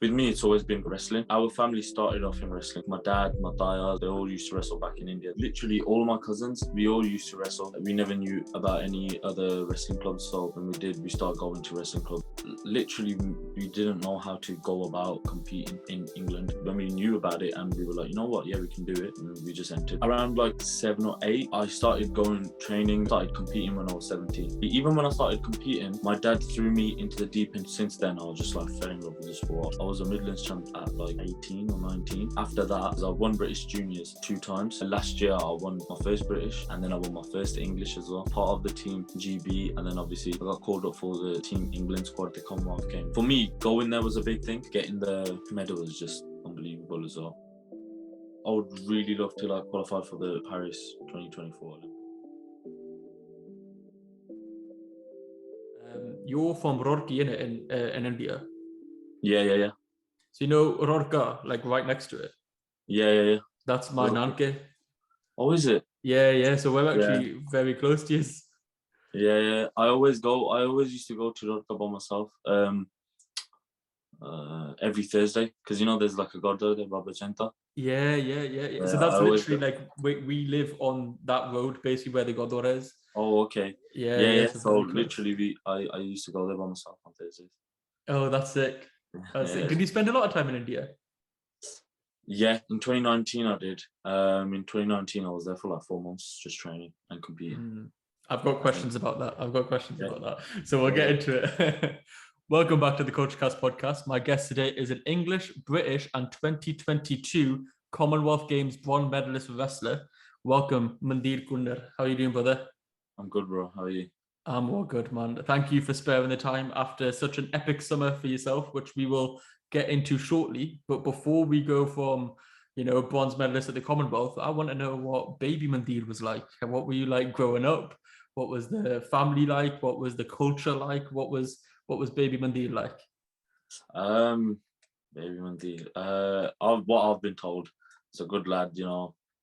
With me, it's always been wrestling. Our family started off in wrestling. My dad, my dad, they all used to wrestle back in India. Literally all my cousins, we all used to wrestle. We never knew about any other wrestling clubs, so when we did, we started going to wrestling clubs. Literally, we didn't know how to go about competing in England. When we knew about it and we were like, you know what, yeah, we can do it, and we just entered. Around like 7 or 8, I started going training, started competing when I was 17. Even when I started competing, my dad threw me into the deep end. Since then, I was just like fell in love with the sport. I was a Midlands champ at like 18 or 19. After that, I won British Juniors 2 times. Last year, I won my first British, and then I won my first English as well. Part of the team GB, and then obviously I got called up for the Team England squad at the Commonwealth game. For me, going there was a big thing. Getting the medal was just unbelievable as well. I would really love to like qualify for the Paris 2024 Olympics. You're from Roorkee, in India. Yeah. So you know Roorkee, like right next to it. Yeah. That's my nanke. Oh, is it? Yeah. So we're actually very close to you. Yeah. I always used to go to Roorkee by myself. Every Thursday, because you know there's like a goddo there, Baba Chenta. Yeah. So that's literally like we live on that road, basically where the goddo is. Oh, okay. Yeah. So literally, I used to go there by myself on Thursdays. Oh, that's sick. Sick. Did you spend a lot of time in India? Yeah, in 2019 I did. In 2019 I was there for like 4 months just training and competing. I've got questions about that. So we'll get into it. Welcome back to the KultureKast podcast. My guest today is an English, British, and 2022 Commonwealth Games bronze medalist wrestler. Welcome, Mandhir Kooner. How are you doing, brother? I'm good, bro. How are you? I'm all good, man. Thank you for sparing the time after such an epic summer for yourself, which we will get into shortly. But before we go from, bronze medalist at the Commonwealth, I want to know what baby Mandhir was like. What were you like growing up? What was the family like? What was the culture like? What was baby Mandhir like? Baby Mandhir. What I've been told, is a good lad.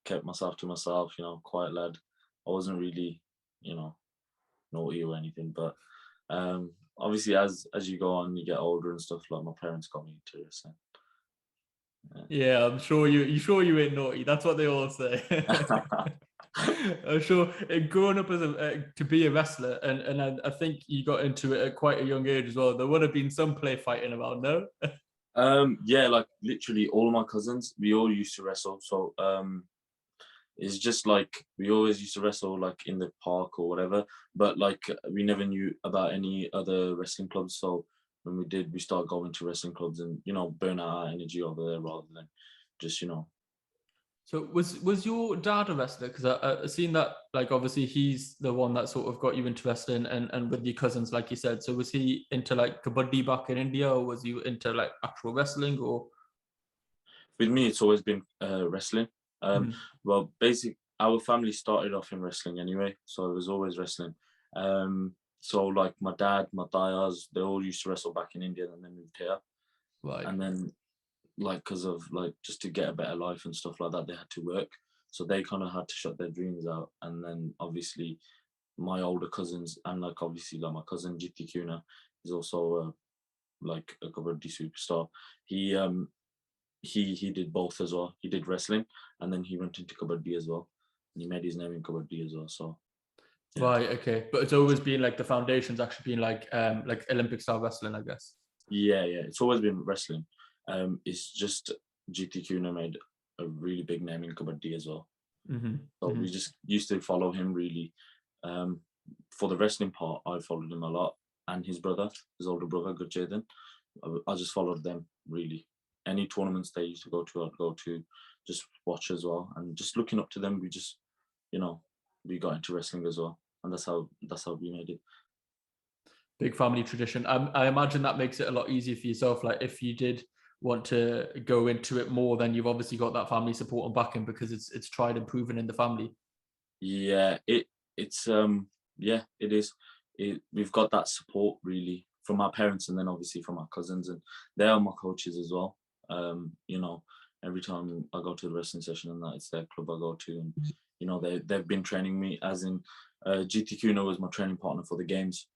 Kept myself to myself. Quiet lad. I wasn't really, naughty or anything, but obviously as you go on, you get older and stuff. Like my parents got me into wrestling. Yeah, I'm sure you ain't naughty. That's what they all say. I'm sure growing up as to be a wrestler, and I think you got into it at quite a young age as well. There would have been some play fighting around, no? Yeah, like literally all my cousins, we all used to wrestle. So it's just like we always used to wrestle like in the park or whatever, but like we never knew about any other wrestling clubs. So when we did, we started going to wrestling clubs and burn out our energy over there rather than just So was your dad a wrestler? Because I've seen that, like, obviously he's the one that sort of got you into wrestling, and with your cousins, like you said. So was he into like kabaddi back in India, or was you into like actual wrestling? Or with me, it's always been wrestling. Well, basically, our family started off in wrestling anyway, so it was always wrestling. So like my dad, my dayas, they all used to wrestle back in India, and then moved here. Right. And then like because of like just to get a better life and stuff like that, they had to work, so they kind of had to shut their dreams out. And then obviously my older cousins, and like obviously like my cousin KultureKast is also like a kabaddi superstar. He did both as well. He did wrestling and then he went into kabaddi as well, and he made his name in kabaddi as well. So yeah. Right, okay. But it's always been like the foundation's actually been like Olympic style wrestling, I guess. Yeah, it's always been wrestling. It's just KultureKast made a really big name in kabaddi as well. So we just used to follow him really. For the wrestling part, I followed him a lot, and his older brother, Gurjadan. I just followed them really. Any tournaments they used to go to, I'd go to, just watch as well, and just looking up to them. We just, we got into wrestling as well, and that's how we made it. Big family tradition. I imagine that makes it a lot easier for yourself. Like if you did want to go into it more, then you've obviously got that family support and backing because it's tried and proven in the family. Yeah, it is. We've got that support really from our parents, and then obviously from our cousins, and they are my coaches as well. Every time I go to the wrestling session and that, it's their club I go to, and they've been training me, as in KultureKast was my training partner for the games.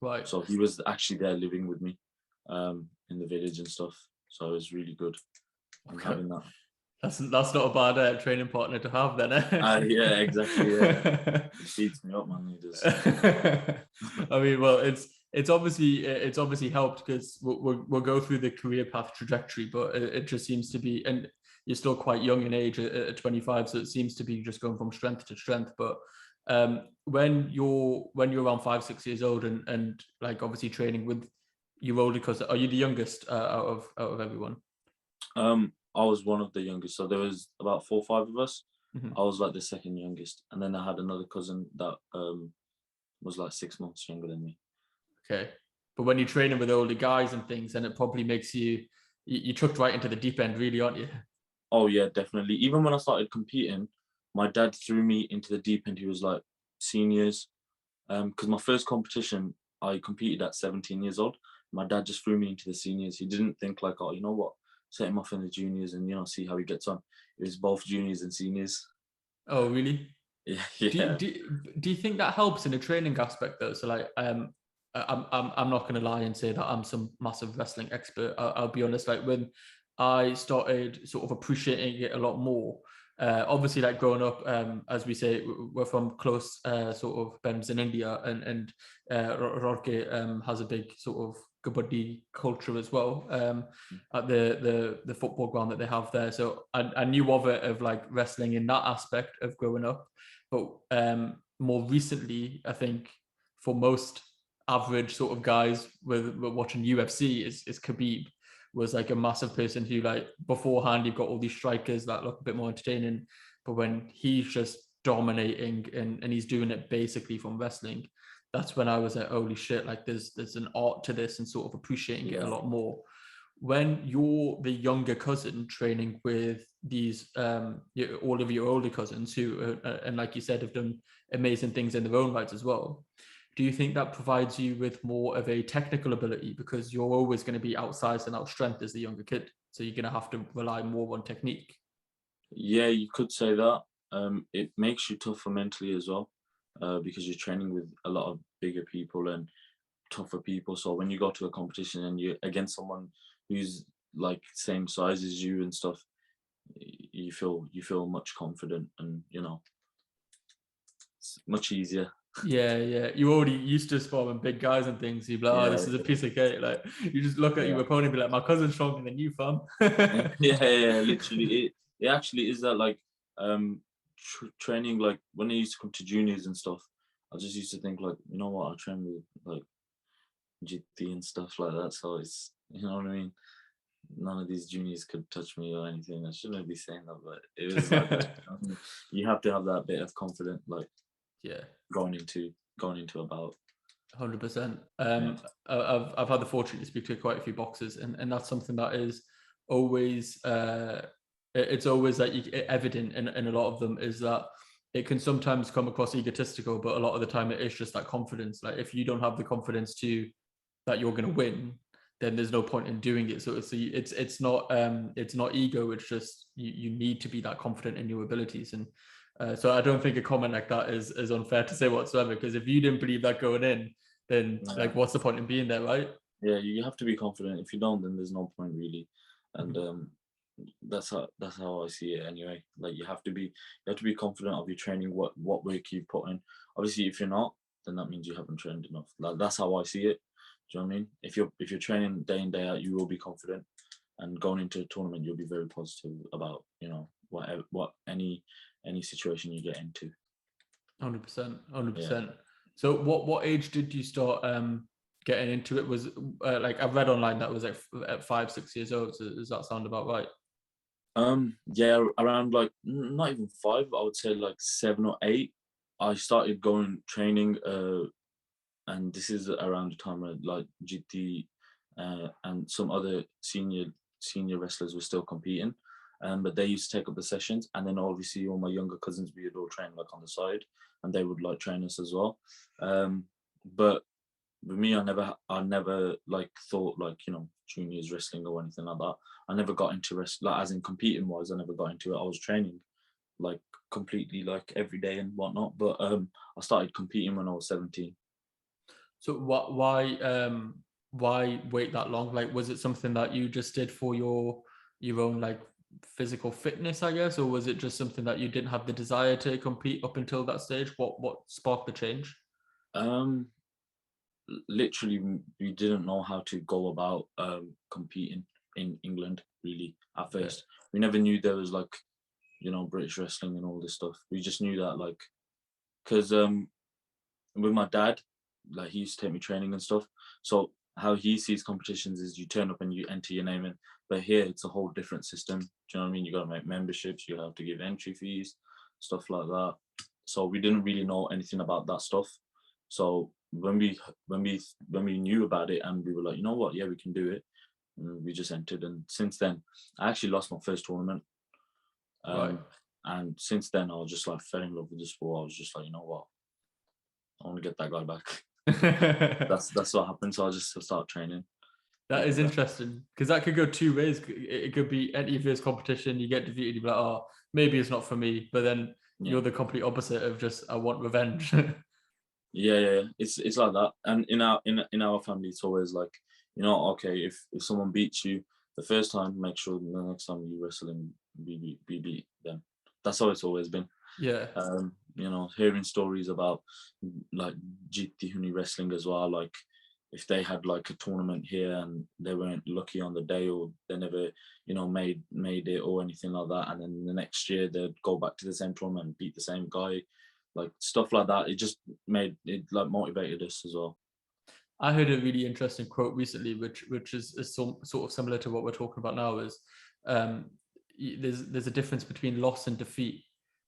Right. So he was actually there living with me. in the village and stuff. So it was really good having that. That's not a bad training partner to have then. Yeah, exactly. Yeah, it beats me up, man. He does. I mean, well, it's obviously helped because we'll go through the career path trajectory, but it just seems to be, and you're still quite young in age at 25, so it seems to be just going from strength to strength. But when you're around 5-6 years old and like obviously training with your older cousin, are you the youngest out of everyone? I was one of the youngest, so there was about 4 or 5 of us. Mm-hmm. I was like the second youngest, and then I had another cousin that was like 6 months younger than me. Okay, but when you're training with older guys and things, then it probably makes you chucked right into the deep end, really, aren't you? Oh yeah, definitely. Even when I started competing, my dad threw me into the deep end. He was like seniors, because my first competition I competed at 17 years old. My dad just threw me into the seniors. He didn't think like, oh, you know what, set him off in the juniors and see how he gets on. It was both juniors and seniors. Oh, really? Yeah, Do yeah. do you think that helps in a training aspect though? So like, I'm not going to lie and say that I'm some massive wrestling expert. I'll be honest. Like when I started sort of appreciating it a lot more, obviously like growing up, as we say, we're from close sort of Bems in India, and Rourke has a big sort of kabaddi culture as well at the football ground that they have there. So I knew of it, of like wrestling in that aspect of growing up, but more recently, I think for most average sort of guys with watching UFC is Khabib was like a massive person who, like, beforehand you've got all these strikers that look a bit more entertaining, but when he's just dominating and he's doing it basically from wrestling, that's when I was like, holy shit, like there's an art to this, and sort of appreciating it a lot more. When you're the younger cousin training with these all of your older cousins who and like you said have done amazing things in their own rights as well, do you think that provides you with more of a technical ability, because you're always going to be outsized and outstrength as the younger kid, so you're going to have to rely more on technique? Yeah, you could say that. It makes you tougher mentally as well, because you're training with a lot of bigger people and tougher people. So when you go to a competition and you're against someone who's like same size as you and stuff, you feel much confident, and it's much easier. Yeah, you already used to sparring big guys and things, you'd be like, oh, Yeah, this is a piece of cake. Like, you just look at yeah, your opponent and be like, my cousin's stronger than you, fam. yeah. Literally, it actually is that, like, training, like when I used to come to juniors and stuff, I just used to think like, you know what, I train with like GT and stuff like that. So it's, you know what I mean. None of these juniors could touch me or anything. I shouldn't be saying that, but it was like that. You have to have that bit of confidence, like Yeah, going into about. 100%. Yeah. I've had the fortune to speak to quite a few boxers, and that's something that is always it's always like evident in a lot of them, is that it can sometimes come across egotistical, but a lot of the time it is just that confidence. Like if you don't have the confidence to that you're going to win, then there's no point in doing it. So it's not ego. It's just you need to be that confident in your abilities. And so I don't think a comment like that is unfair to say whatsoever, because if you didn't believe that going in, then like what's the point in being there, right? Yeah, you have to be confident. If you don't, then there's no point really. And that's how I see it anyway. Like you have to be confident of your training, what work you put in. Obviously, if you're not, then that means you haven't trained enough. Like that's how I see it. Do you know what I mean? If you're training day in day out, you will be confident, and going into a tournament, you'll be very positive about what any situation you get into. 100%, 100%. So what age did you start getting into it? Was like I've read online that was like at 5-6 years old. So does that sound about right? Yeah, around like not even 5, I would say like 7 or 8. I started going training, and this is around the time where like GT and some other senior wrestlers were still competing, but they used to take up the sessions, and then obviously all my younger cousins, we would all train like on the side, and they would like train us as well. But with me, I never like thought like juniors wrestling or anything like that. I never got into wrestling, like as in competing wise. I never got into it. I was training like completely like every day and whatnot. But I started competing when I was 17. So why wait that long? Like, was it something that you just did for your own like physical fitness, I guess, or was it just something that you didn't have the desire to compete up until that stage? What sparked the change? Um, Literally, we didn't know how to go about competing in England really at Okay. first. We never knew there was like, you know, British wrestling and all this stuff. We just knew that like, because with my dad, like he used to take me training and stuff. So how he sees competitions is you turn up and you enter your name in. But here it's a whole different system. Do you know what I mean? You got to make memberships. You have to give entry fees, stuff like that. So we didn't really know anything about that stuff. So when we knew about it and we were like, you know what, yeah, we can do it. We just entered, and since then, I actually lost my first tournament. Right. And since then, I was just like fell in love with the sport. I was just like, you know what, I want to get that guy back. That's what happened. So I just start training That is because of that. interesting because that could go two ways. It could be any of this competition, you get defeated, you're like, oh, maybe it's not for me. But then Yeah. you're the complete opposite of just, I want revenge. Yeah. It's like that. And in our family, it's always like, you know, okay, if someone beats you the first time, make sure the next time you wrestle and beat them. That's how it's always been. Yeah. You know, hearing stories about like GT Huni wrestling as well, like if they had like a tournament here and they weren't lucky on the day, or they never, you know, made it or anything like that, and then the next year they'd go back to the same tournament and beat the same guy, like stuff like that. It just made it like motivated us as well. I heard a really interesting quote recently, which is sort of similar to what we're talking about now. Is um, there's a difference between loss and defeat.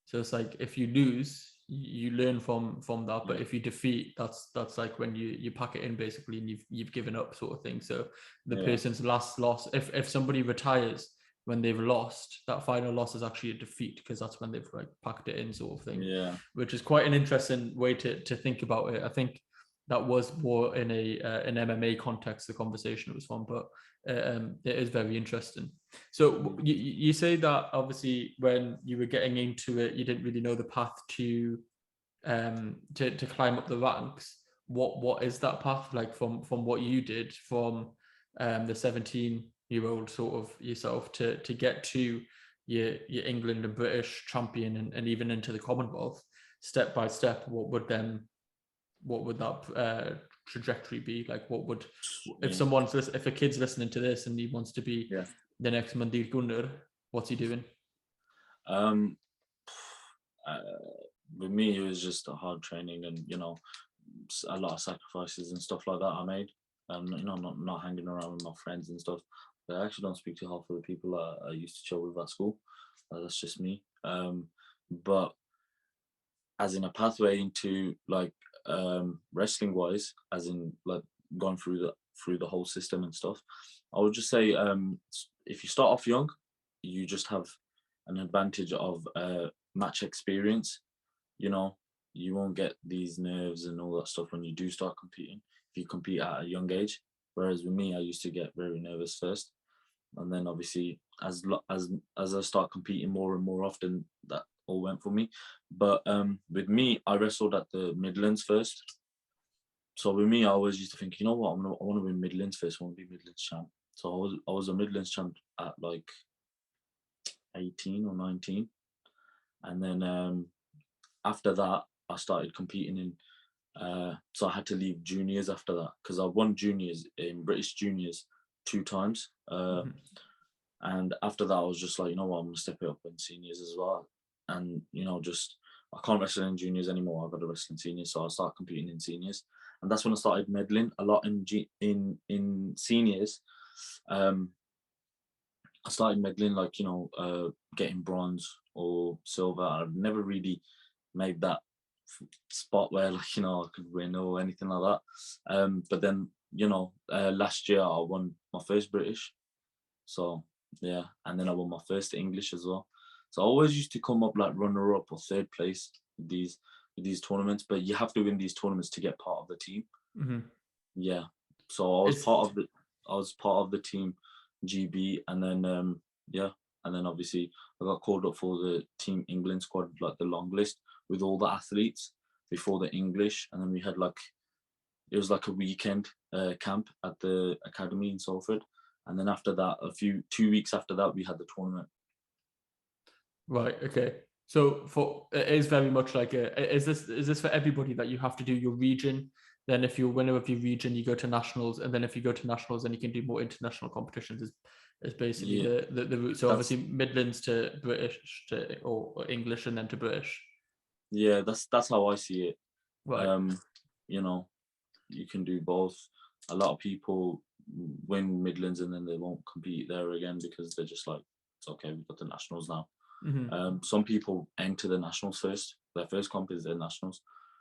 So it's like if you lose, you learn from that, but Yeah, if you defeat, that's like when you pack it in basically, and you've given up sort of thing. So the yeah, person's last loss, if somebody retires when they've lost, that final loss is actually a defeat because that's when they've like packed it in sort of thing, yeah, which is quite an interesting way to think about it. I think that was more in an MMA context, the conversation was from, but it is very interesting. So you say that obviously when you were getting into it, you didn't really know the path to climb up the ranks. What is that path like from what you did from the 17-year-old sort of yourself to get to your England and British champion and even into the Commonwealth step by step? What would that trajectory be like? What would, yeah, if a kid's listening to this and he wants to be yeah. the next Mandhir Kooner, what's he doing? Um, uh, with me, it was just a hard training, and you know, a lot of sacrifices and stuff like that I made. You know, not hanging around with my friends and stuff. But I actually don't speak to half of the people I used to chill with at school. That's just me. But as in a pathway into like wrestling wise, as in like gone through the whole system and stuff, I would just say if you start off young, you just have an advantage of match experience. You know, you won't get these nerves and all that stuff when you do start competing if you compete at a young age. Whereas with me, I used to get very nervous first, and then obviously as I start competing more and more often, that all went for me. But with me, I wrestled at the Midlands first. So with me, I always used to think, you know what, I want to win Midlands first. I want to be Midlands champ. So I was a Midlands champ at like 18 or 19, and then after that, I started competing in. So I had to leave juniors after that because I won juniors in British juniors 2 times. Mm-hmm. And after that, I was just like, you know what, I'm gonna step it up in seniors as well. And you know, just I can't wrestle in juniors anymore. I've got to wrestle in seniors, so I start competing in seniors, and that's when I started medaling a lot in seniors. Um, I started medaling like, you know, getting bronze or silver. I've never really made that spot where like, you know, I could win or anything like that. But then, you know, last year I won my first British. So yeah, and then I won my first English as well. So I always used to come up like runner up or third place with these tournaments, but you have to win these tournaments to get part of the team. Mm-hmm. Yeah. So It's I was part of the team GB, and then yeah, and then obviously I got called up for the team England squad, like the long list with all the athletes before the English, and then we had like it was like a weekend camp at the academy in Salford, and then after that, 2 weeks after that, we had the tournament. Right. Okay. So it is very much like is this for everybody that you have to do your region? Then if you're winner of your region, you go to nationals, and then if you go to nationals, then you can do more international competitions. Is basically Yeah, the route. So that's obviously Midlands to British or English, and then to British. yeah, that's how I see it. Right. You know, you can do both. A lot of people win Midlands and then they won't compete there again because they're just like, it's okay, we've got the nationals now. Mm-hmm. Some people enter the nationals first. Their first comp is their nationals.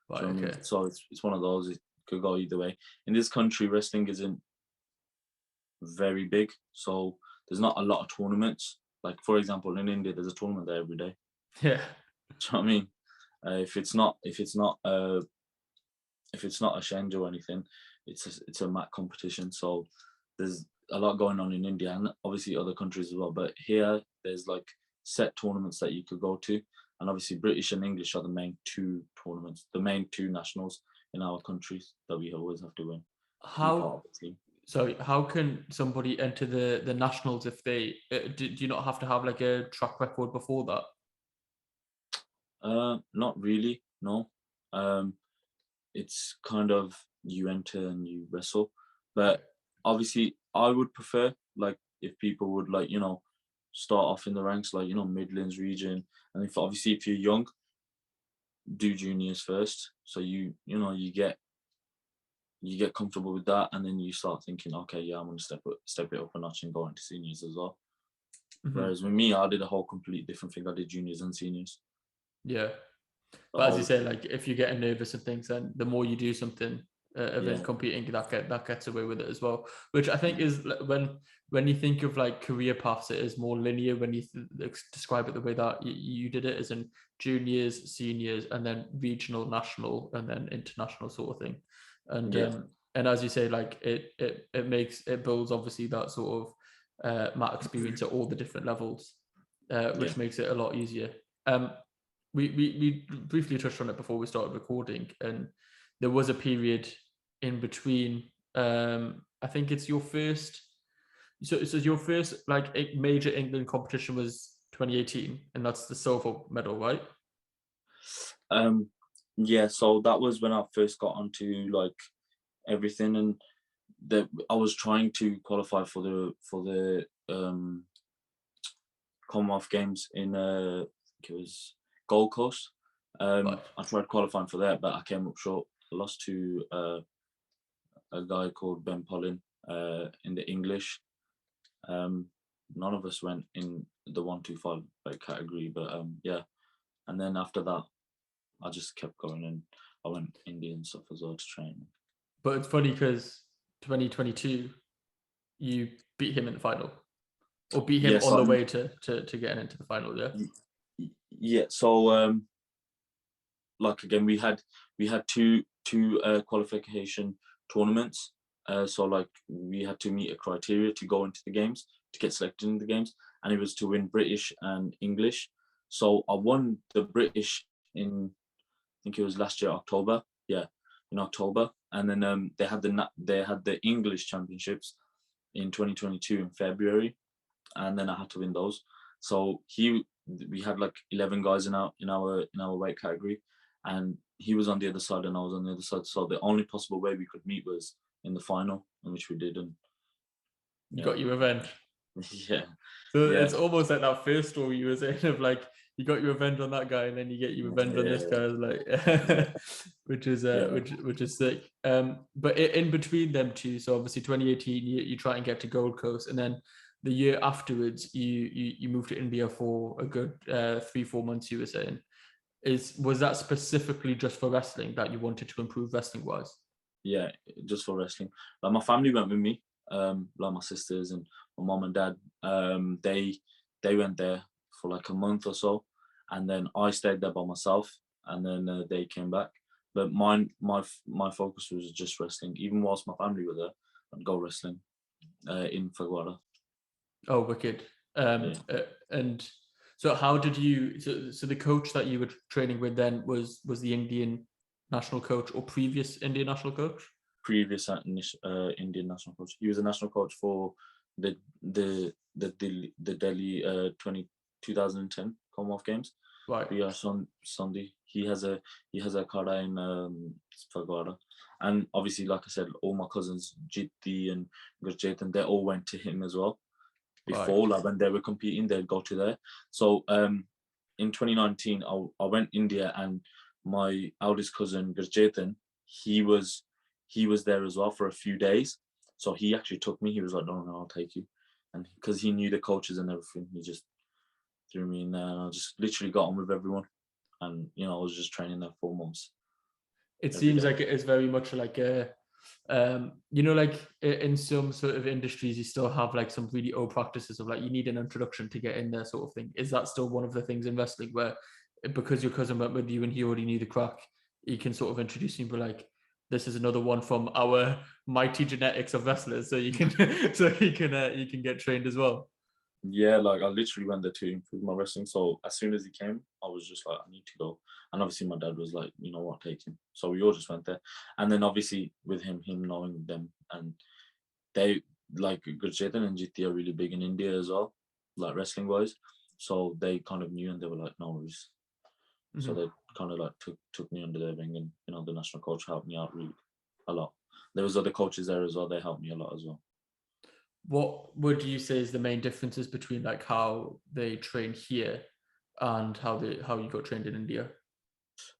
Right. Do you know what I Okay. mean? So it's one of those. It could go either way. In this country, wrestling isn't very big, so there's not a lot of tournaments. Like for example, in India, there's a tournament there every day. Yeah. Do you know what I mean? If it's not a Shenja or anything, it's a mat competition. So there's a lot going on in India and obviously other countries as well. But here, there's like set tournaments that you could go to, and obviously British and English are the main two tournaments, the main two nationals in our countries that we always have to win to be part of the team. So how can somebody enter the nationals if they do you not have to have like a track record before that? Not really, no. It's kind of you enter and you wrestle, but obviously I would prefer like if people would like start off in the ranks like Midlands region, and if you're young, do juniors first, so you get comfortable with that, and then you start thinking, okay, yeah, I'm gonna step it up a notch and go into seniors as well. Mm-hmm. Whereas with me, I did a whole complete different thing. I did juniors and seniors. Yeah. The But as you whole say, like if you're getting nervous and things, then the more you do something yeah, event competing, that gets away with it as well. Which I think is when you think of like career paths, it is more linear when you describe it the way that you did it, as in juniors, seniors, and then regional, national, and then international sort of thing. yeah, And as you say, like it builds obviously that sort of mat experience at all the different levels, yeah, which makes it a lot easier. We briefly touched on it before we started recording, and there was a period in between. I think it's your first. So your first like major England competition was 2018, and that's the silver medal, right? yeah. So that was when I first got onto like everything, and I was trying to qualify for the Commonwealth Games in I think it was Gold Coast. Right. I tried qualifying for that, but I came up short. I lost to a guy called Ben Pollin in the English. None of us went in the 125 weight category, but yeah. And then after that, I just kept going, and I went Indian stuff as well to train. But it's funny because 2022, you beat him in the final, or beat him Yes, on the way to getting into the final. Yeah. Yeah. So like again, we had two qualification tournaments. So like we had to meet a criteria to go into the games, to get selected in the games, and it was to win British and English. So I won the British in, I think it was last year October. Yeah, in October, and then they had the English championships in 2022 in February, and then I had to win those. So we had like 11 guys in our weight category, and he was on the other side and I was on the other side. So the only possible way we could meet was in the final, in which we did, and You yeah, got your revenge. yeah, So yeah, it's almost like that first story you were saying of like you got your revenge on that guy and then you get your revenge on this guy, yeah, like which is yeah, which is sick. But in between them two, so obviously 2018 you try and get to Gold Coast, and then the year afterwards you moved to India for a good 3-4 months. You were saying, was that specifically just for wrestling that you wanted to improve wrestling wise? yeah, just for wrestling. Like my family went with me, like my sisters and my mom and dad. They went there for like a month or so, and then I stayed there by myself, and then they came back. But my focus was just wrestling. Even whilst my family were there, I'd go wrestling in Fagwara. Oh, wicked. Yeah. And so how did you, so the coach that you were training with then was the Indian national coach or previous Indian national coach? previous Indian national coach. He was a national coach for the Delhi 2010 Commonwealth Games. Right. Yeah, Sandhi. He has a akada in Fagwara, and obviously, like I said, all my cousins Jiti and Gurjit, they all went to him as well. Before, like when they were competing, they'd go to there. So in 2019, I went India, and my eldest cousin Gurjit, he was there as well for a few days. So he actually took me. He was like, no, I'll take you, and because he knew the coaches and everything, he just threw me in there, and I just literally got on with everyone. And I was just training there 4 months. It seems like it is very much like a like in some sort of industries, you still have like some really old practices of like you need an introduction to get in there sort of thing. Is that still one of the things in wrestling where, because your cousin went with you and he already knew the crack, he can sort of introduce you and be like, this is another one from our mighty genetics of wrestlers, so you can you can get trained as well? Yeah, like I literally went there to improve my wrestling. So as soon as he came, I was just like, I need to go. And obviously my dad was like, you know what, take him. So we all just went there. And then obviously with him knowing them, and they like Gurjit and GT are really big in India as well, like wrestling wise. So they kind of knew, and they were like, no worries. So they kind of like took me under their wing, and the national coach helped me out really a lot. There was other coaches there as well. They helped me a lot as well. What would you say is the main differences between like how they train here and how you got trained in India?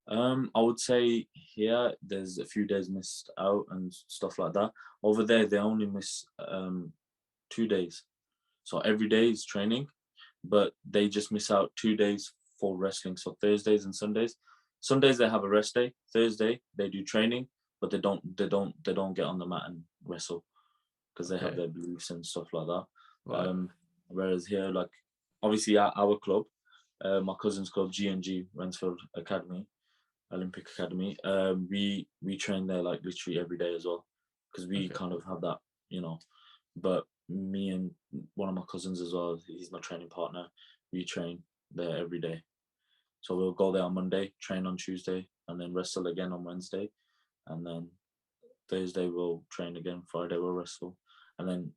I would say here there's a few days missed out and stuff like that. Over there they only miss 2 days. So every day is training, but they just miss out 2 days for wrestling. So Thursdays and Sundays. Sundays they have a rest day. Thursday they do training, but they don't get on the mat and wrestle because they have their beliefs and stuff like that. Right. Whereas here, like obviously at our club, my cousin's club G&G Rensfield Academy, Olympic Academy, we train there like literally every day as well, because we kind of have that, But me and one of my cousins as well, he's my training partner, we train there every day. So we'll go there on Monday, train on Tuesday, and then wrestle again on Wednesday, and then Thursday we'll train again, Friday we'll wrestle, and then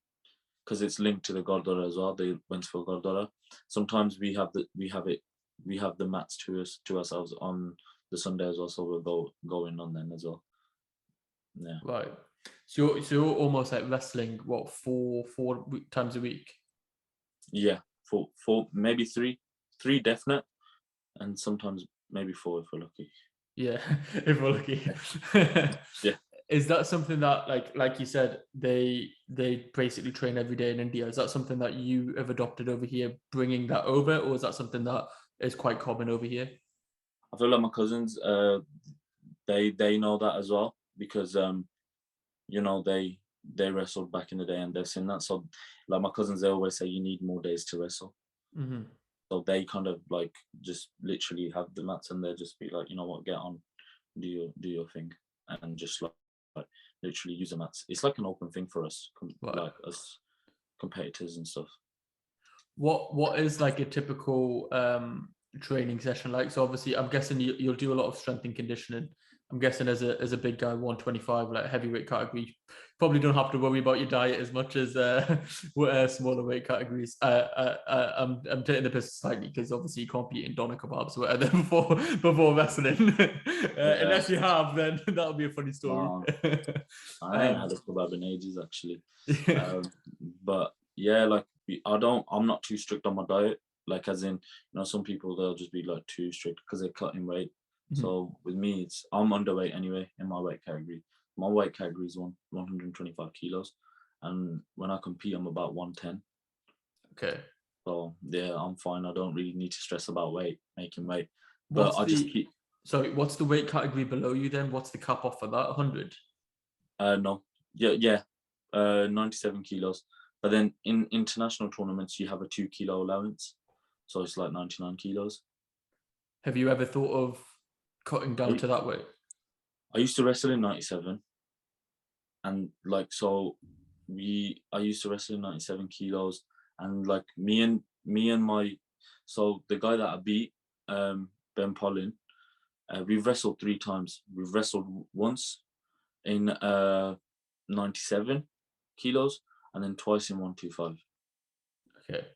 because it's linked to the Gurdwara as well, the Wensfield Gurdwara, sometimes we have the mats to ourselves on the Sunday as well, so we'll go in on them as well. Yeah. Right. So you're almost like wrestling what four times a week? Yeah, four maybe three definite, and sometimes maybe 4 if we're lucky. Yeah, if we're lucky. Yeah. Is that something that like you said, they basically train every day in India? Is that something that you have adopted over here, bringing that over, or is that something that is quite common over here? I feel like my cousins, they know that as well, because they wrestled back in the day and they've seen that. So like my cousins, they always say you need more days to wrestle. Mm-hmm. So they kind of like just literally have the mats, and they just be like, you know what, get on, do your thing, and just like literally use the mats. It's like an open thing for us, like us competitors and stuff. What is like a typical training session like? So obviously I'm guessing you'll do a lot of strength and conditioning. I'm guessing as a big guy, 125, like heavyweight category, probably don't have to worry about your diet as much as smaller weight categories. I'm taking the piss slightly because obviously you can't be eating doner kebabs or whatever before wrestling. Unless you have, then that'll be a funny story. Wow. I ain't had a kebab in ages actually. But yeah, like I'm not too strict on my diet. Like as in, some people they'll just be like too strict because they're cutting weight. Mm-hmm. So with me, I'm underweight anyway in my weight category. My weight category is 125 kilos, and when I compete, I'm about 110. Okay. So yeah, I'm fine. I don't really need to stress about making weight. But Sorry, what's the weight category below you then? What's the cap off for that? 100? No. Yeah. 97 kilos. But then in international tournaments, you have a 2 kilo allowance. So it's like 99 kilos. Have you ever thought of cutting down to that weight? I used to wrestle in 97. And like, I used to wrestle in 97 kilos. And like so the guy that I beat, Ben Pollin, we've wrestled 3 times. We've wrestled once in 97 kilos, and then twice in 125. Okay.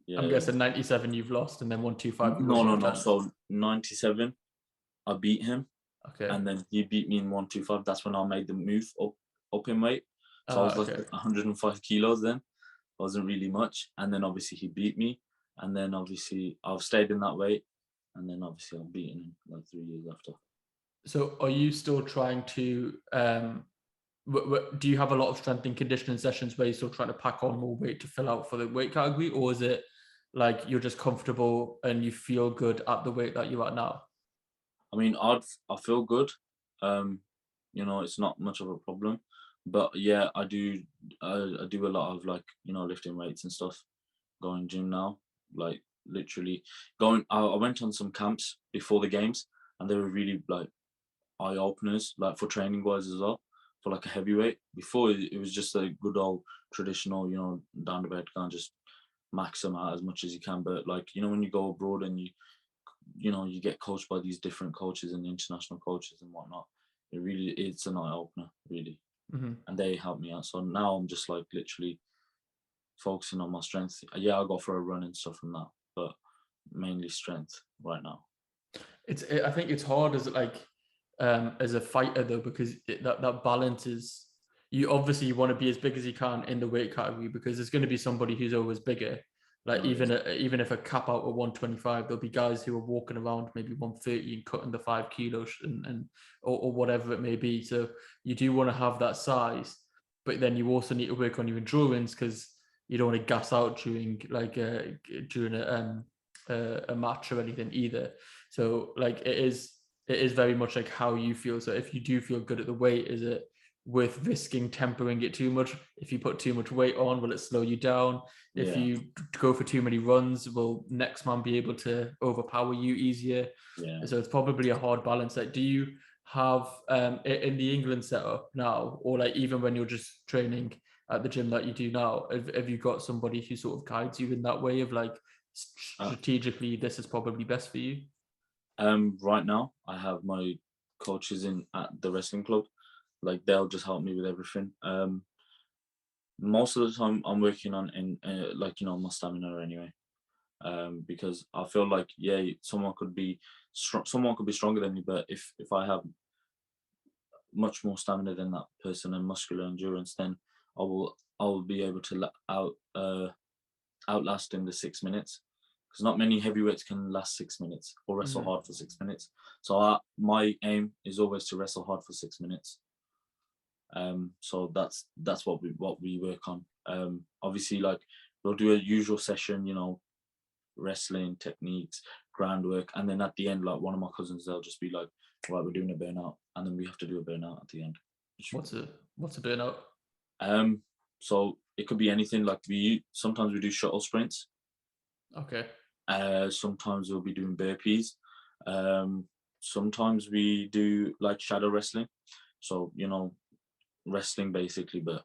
Yeah. I'm guessing 97 you've lost, and then 125 you won. No. So 97, I beat him, Okay. and then he beat me in 125. That's when I made the move up in weight. So I was like Okay. 105 kilos then. Wasn't really much. And then obviously he beat me. And then obviously I've stayed in that weight. And then obviously I've beaten him like 3 years after. So are you still trying to, do you have a lot of strength and conditioning sessions where you're still trying to pack on more weight to fill out for the weight category? Or is it like you're just comfortable and you feel good at the weight that you're at now? I mean, I feel good. You know, it's not much of a problem. But yeah, I do a lot of like, you know, lifting weights and stuff, going gym now, like literally going. I went on some camps before the games, and they were really like eye openers, like for training wise as well, for like a heavyweight. Before it was just a good old traditional, you know, down the bed, kind of just max them out as much as you can. But like, you know, when you go abroad and you know, you get coached by these different coaches and international coaches and whatnot, it's an eye opener, really. Mm-hmm. And they help me out. So now I'm just like literally focusing on my strength. Yeah, I'll go for a run and stuff from that, but mainly strength right now. I think it's hard as a fighter though, because that balance is, you obviously want to be as big as you can in the weight category, because there's going to be somebody who's always bigger. Like even if a cap out at 125, there'll be guys who are walking around maybe 130 and cutting the 5 kilos or whatever it may be. So you do want to have that size, but then you also need to work on your endurance, because you don't want to gas out during a match or anything either. So like it is very much like how you feel. So if you do feel good at the weight, is it worth risking tempering it too much? If you put too much weight on, will it slow you down? Yeah. If you go for too many runs, will next man be able to overpower you easier? Yeah. So it's probably a hard balance. Like, do you have in the England setup now, or like even when you're just training at the gym that you do now, have you got somebody who sort of guides you in that way of like strategically this is probably best for you? Right now I have my coaches in at the wrestling club. Like they'll just help me with everything. Most of the time I'm working on like, you know, my stamina anyway. Because I feel like, yeah, someone could be stronger than me, but if I have much more stamina than that person and muscular endurance, then I will be able to outlast in the 6 minutes, because not many heavyweights can last 6 minutes or wrestle hard for 6 minutes. So my aim is always to wrestle hard for 6 minutes. So that's what we work on. Obviously, like we'll do a usual session, you know, wrestling techniques, groundwork, and then at the end, like one of my cousins, they'll just be like, right, we're doing a burnout, and then we have to do a burnout at the end. What's a burnout? So it could be anything. Like sometimes we do shuttle sprints. Okay. Sometimes we'll be doing burpees. Sometimes we do like shadow wrestling. So, you know, wrestling basically, but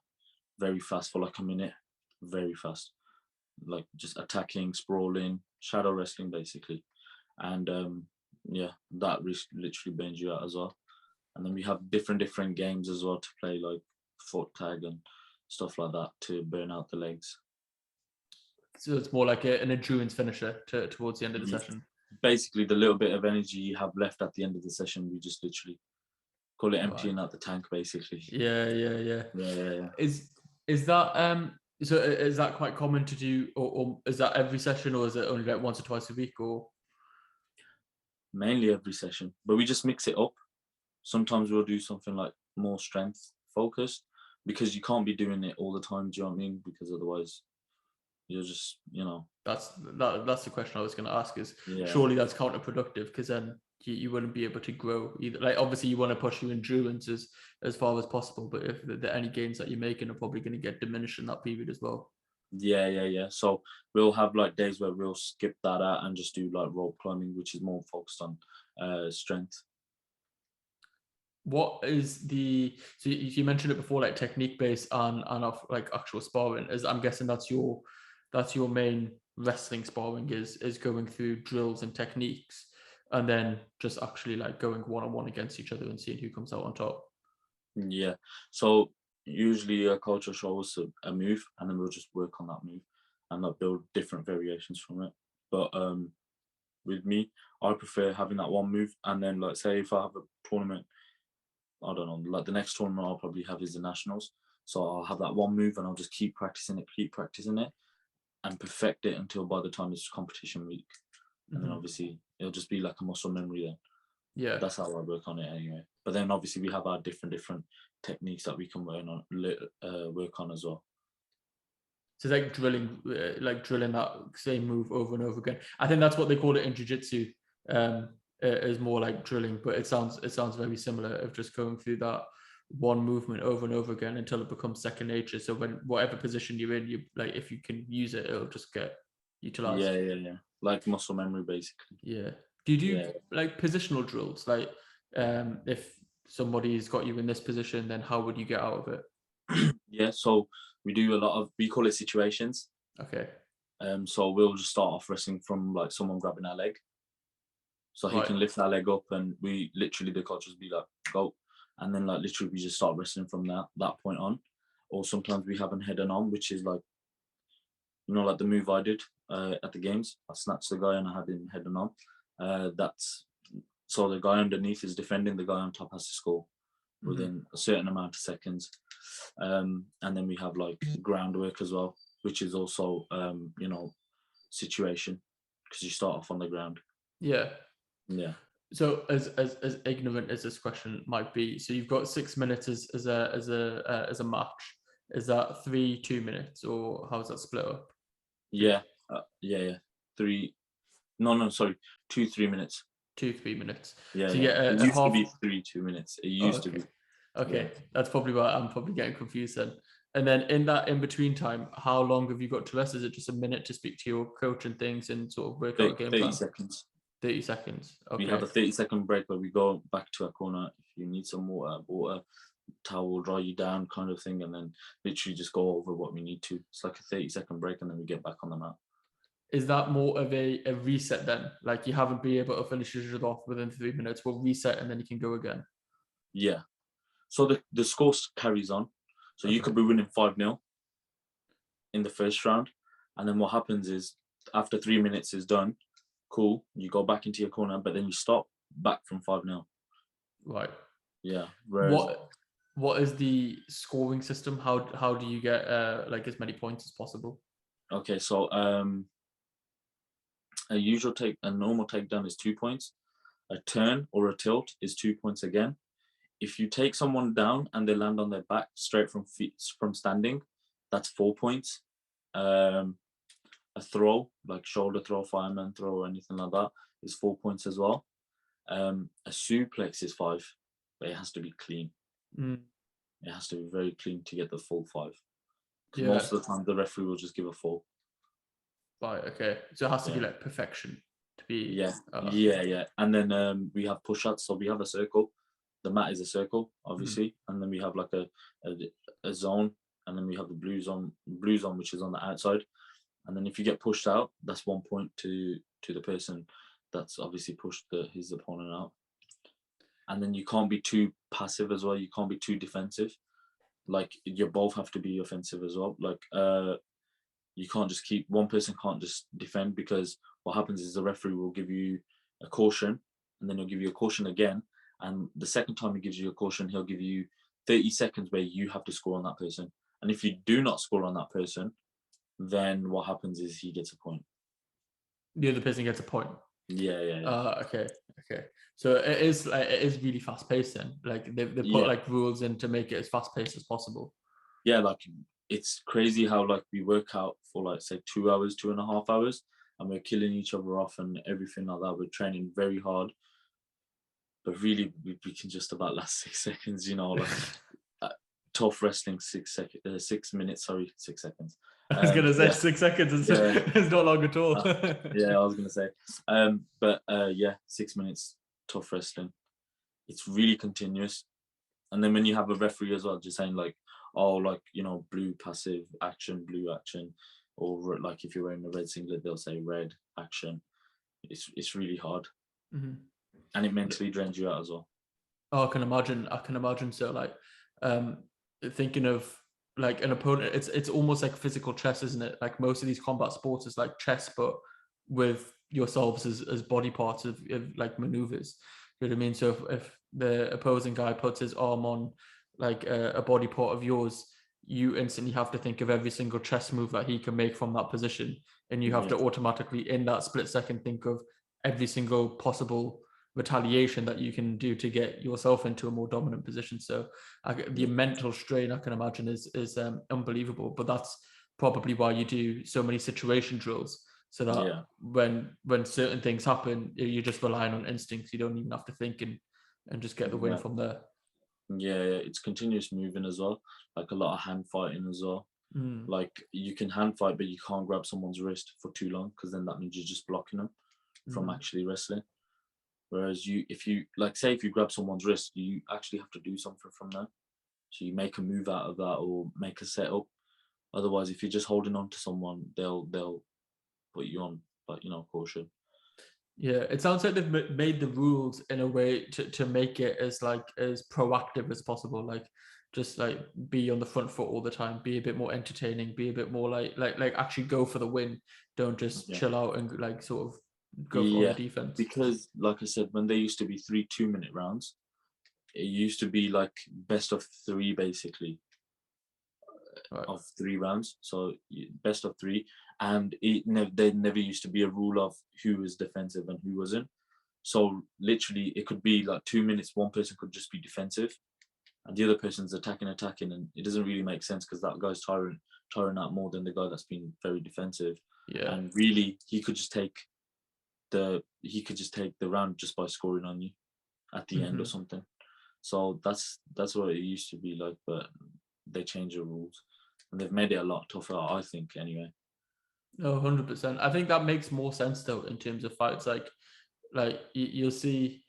very fast for like a minute, very fast, like just attacking, sprawling, shadow wrestling basically. And yeah, that literally burns you out as well. And then we have different games as well to play, like foot tag and stuff like that, to burn out the legs. So it's more like an endurance finisher towards the end of the session. Basically, the little bit of energy you have left at the end of the session, we just literally call it emptying out the tank, basically. Yeah. Yeah. Is that so is that quite common to do, or is that every session, or is it only like once or twice a week, or? Mainly every session, but we just mix it up. Sometimes we'll do something like more strength focused, because you can't be doing it all the time. Do you know what I mean? Because otherwise you're just, you know. That's the question I was going to ask, is surely that's counterproductive, because then you wouldn't be able to grow either. Like obviously you want to push your endurance as far as possible, but if any gains that you're making are probably going to get diminished in that period as well. Yeah. So we'll have like days where we'll skip that out and just do like rope climbing, which is more focused on strength. What is so you mentioned it before, like technique based and off like actual sparring, is I'm guessing that's your main wrestling sparring, is going through drills and techniques, and then just actually like going one-on-one against each other and seeing who comes out on top. Yeah. So usually a coach will show us a move, and then we'll just work on that move and like build different variations from it. But with me, I prefer having that one move, and then like say if I have a tournament, I don't know, like the next tournament I'll probably have is the nationals. So I'll have that one move, and I'll just keep practicing it, and perfect it until by the time it's competition week. And then obviously it'll just be like a muscle memory then. Yeah. That's how I work on it anyway. But then obviously we have our different techniques that we can work on as well. So it's like drilling that same move over and over again. I think that's what they call it in jiu-jitsu. Is more like drilling, but it sounds very similar of just going through that one movement over and over again until it becomes second nature. So when whatever position you're in, you like if you can use it, it'll just get utilized. Yeah. Like muscle memory basically. Yeah. Do you do like positional drills? Like if somebody's got you in this position, then how would you get out of it? Yeah, so we call it situations. Okay. So we'll just start off wrestling from like someone grabbing our leg. So he can lift our leg up, and we literally, the coach will be like, go. And then like literally we just start wrestling from that point on. Or sometimes we have him head on, which is like, you know, like the move I did at the games. I snatched the guy and I had him head on. That's so the guy underneath is defending, the guy on top has to score within a certain amount of seconds. And then we have like groundwork as well, which is also you know, situation, because you start off on the ground. Yeah. So as ignorant as this question might be, so you've got 6 minutes as a match. Is that 3 2 minutes, or how is that split up? Yeah. 2 3 minutes. 2 3 minutes. Yeah. So It used to be 3 2 minutes. It used to be. Okay, that's probably why I'm probably getting confused then. And then in that in between time, how long have you got to rest? Is it just a minute to speak to your coach and things and sort of work out a game plan? 30 seconds. 30 seconds. Okay. We have a 30-second break where we go back to our corner. If you need some water, towel will dry you down kind of thing, and then literally just go over what we need to. It's like a 30-second break, and then we get back on the mat. Is that more of a reset then? Like you haven't been able to finish your shit off within 3 minutes, we'll reset and then you can go again? Yeah. So the score carries on. So you could be winning 5-0 in the first round, and then what happens is after 3 minutes is done, cool, you go back into your corner, but then you stop back from 5-0. Right. Yeah. Whereas, what is the scoring system? How do you get like as many points as possible? Okay, so a normal takedown is 2 points. A turn or a tilt is 2 points again. If you take someone down and they land on their back straight from standing, that's 4 points. A throw, like shoulder throw, fireman throw, or anything like that, is 4 points as well. A suplex is 5, but it has to be clean. It has to be very clean to get the full 5. Because most of the time the referee will just give a 4. Right. Okay. So it has to be like perfection to be. Yeah. And then we have push-ups. So we have a circle. The mat is a circle, obviously, and then we have like a zone, and then we have the blue zone, which is on the outside. And then if you get pushed out, that's 1 point to the person that's obviously pushed his opponent out. And then you can't be too passive as well. You can't be too defensive. Like you both have to be offensive as well. Like you can't just one person can't just defend, because what happens is the referee will give you a caution, and then he'll give you a caution again. And the second time he gives you a caution, he'll give you 30 seconds where you have to score on that person. And if you do not score on that person, then what happens is he gets a point. The other person gets a point. Yeah. Okay. So it is really fast paced then. Like they put like rules in to make it as fast paced as possible. Yeah, like it's crazy how like we work out for like say 2 hours, 2.5 hours, and we're killing each other off and everything like that. We're training very hard, but really we can just about last 6 seconds, you know, like tough wrestling 6 minutes, 6 seconds. I was gonna say 6 seconds is not long at all. I was gonna say, but 6 minutes tough wrestling. It's really continuous, and then when you have a referee as well, just saying like, oh, like, you know, blue passive action, blue action, or like if you're wearing a red singlet, they'll say red action. It's really hard, and it mentally drains you out as well. Oh, I can imagine. So like thinking of like an opponent, it's almost like physical chess, isn't it? Like most of these combat sports is like chess, but with yourselves as body parts of like maneuvers. You know what I mean? So if the opposing guy puts his arm on like a body part of yours, you instantly have to think of every single chess move that he can make from that position, and you have Yeah, to automatically in that split second think of every single possible retaliation that you can do to get yourself into a more dominant position. So the yeah, mental strain I can imagine is unbelievable. But that's probably why you do so many situation drills, so that yeah, when certain things happen, you're just relying on instincts. You don't even have to think and just get the win yeah, from there. yeah. It's continuous moving as well, like a lot of hand fighting as well. Mm. Like you can hand fight, but you can't grab someone's wrist for too long because then that means you're just blocking them from Mm. actually wrestling. Whereas if you like, say, if you grab someone's wrist, you actually have to do something from there. So you make a move out of that or make a setup. Otherwise, if you're just holding on to someone, they'll put you on, like, caution. Yeah, it sounds like they've made the rules in a way to make it as like as proactive as possible. Like just like be on the front foot all the time, be a bit more entertaining, be a bit more like actually go for the win. Don't just Yeah, chill out and like sort of go on the yeah. defense. Because, like I said, when they used to be 3 2-minute rounds, it used to be like best of three, basically, Right. of 3 rounds. So best of three, and there never used to be a rule of who was defensive and who wasn't. So literally, it could be like 2 minutes. One person could just be defensive, and the other person's attacking, and it doesn't really make sense because that guy's tiring out more than the guy that's been very defensive. Yeah. And really, he could just take the round just by scoring on you at the end or Mm-hmm. something. So that's what it used to be like, but they changed the rules and they've made it a lot tougher, I think, anyway. Oh, 100%. I think that makes more sense though in terms of fights. Like you'll see,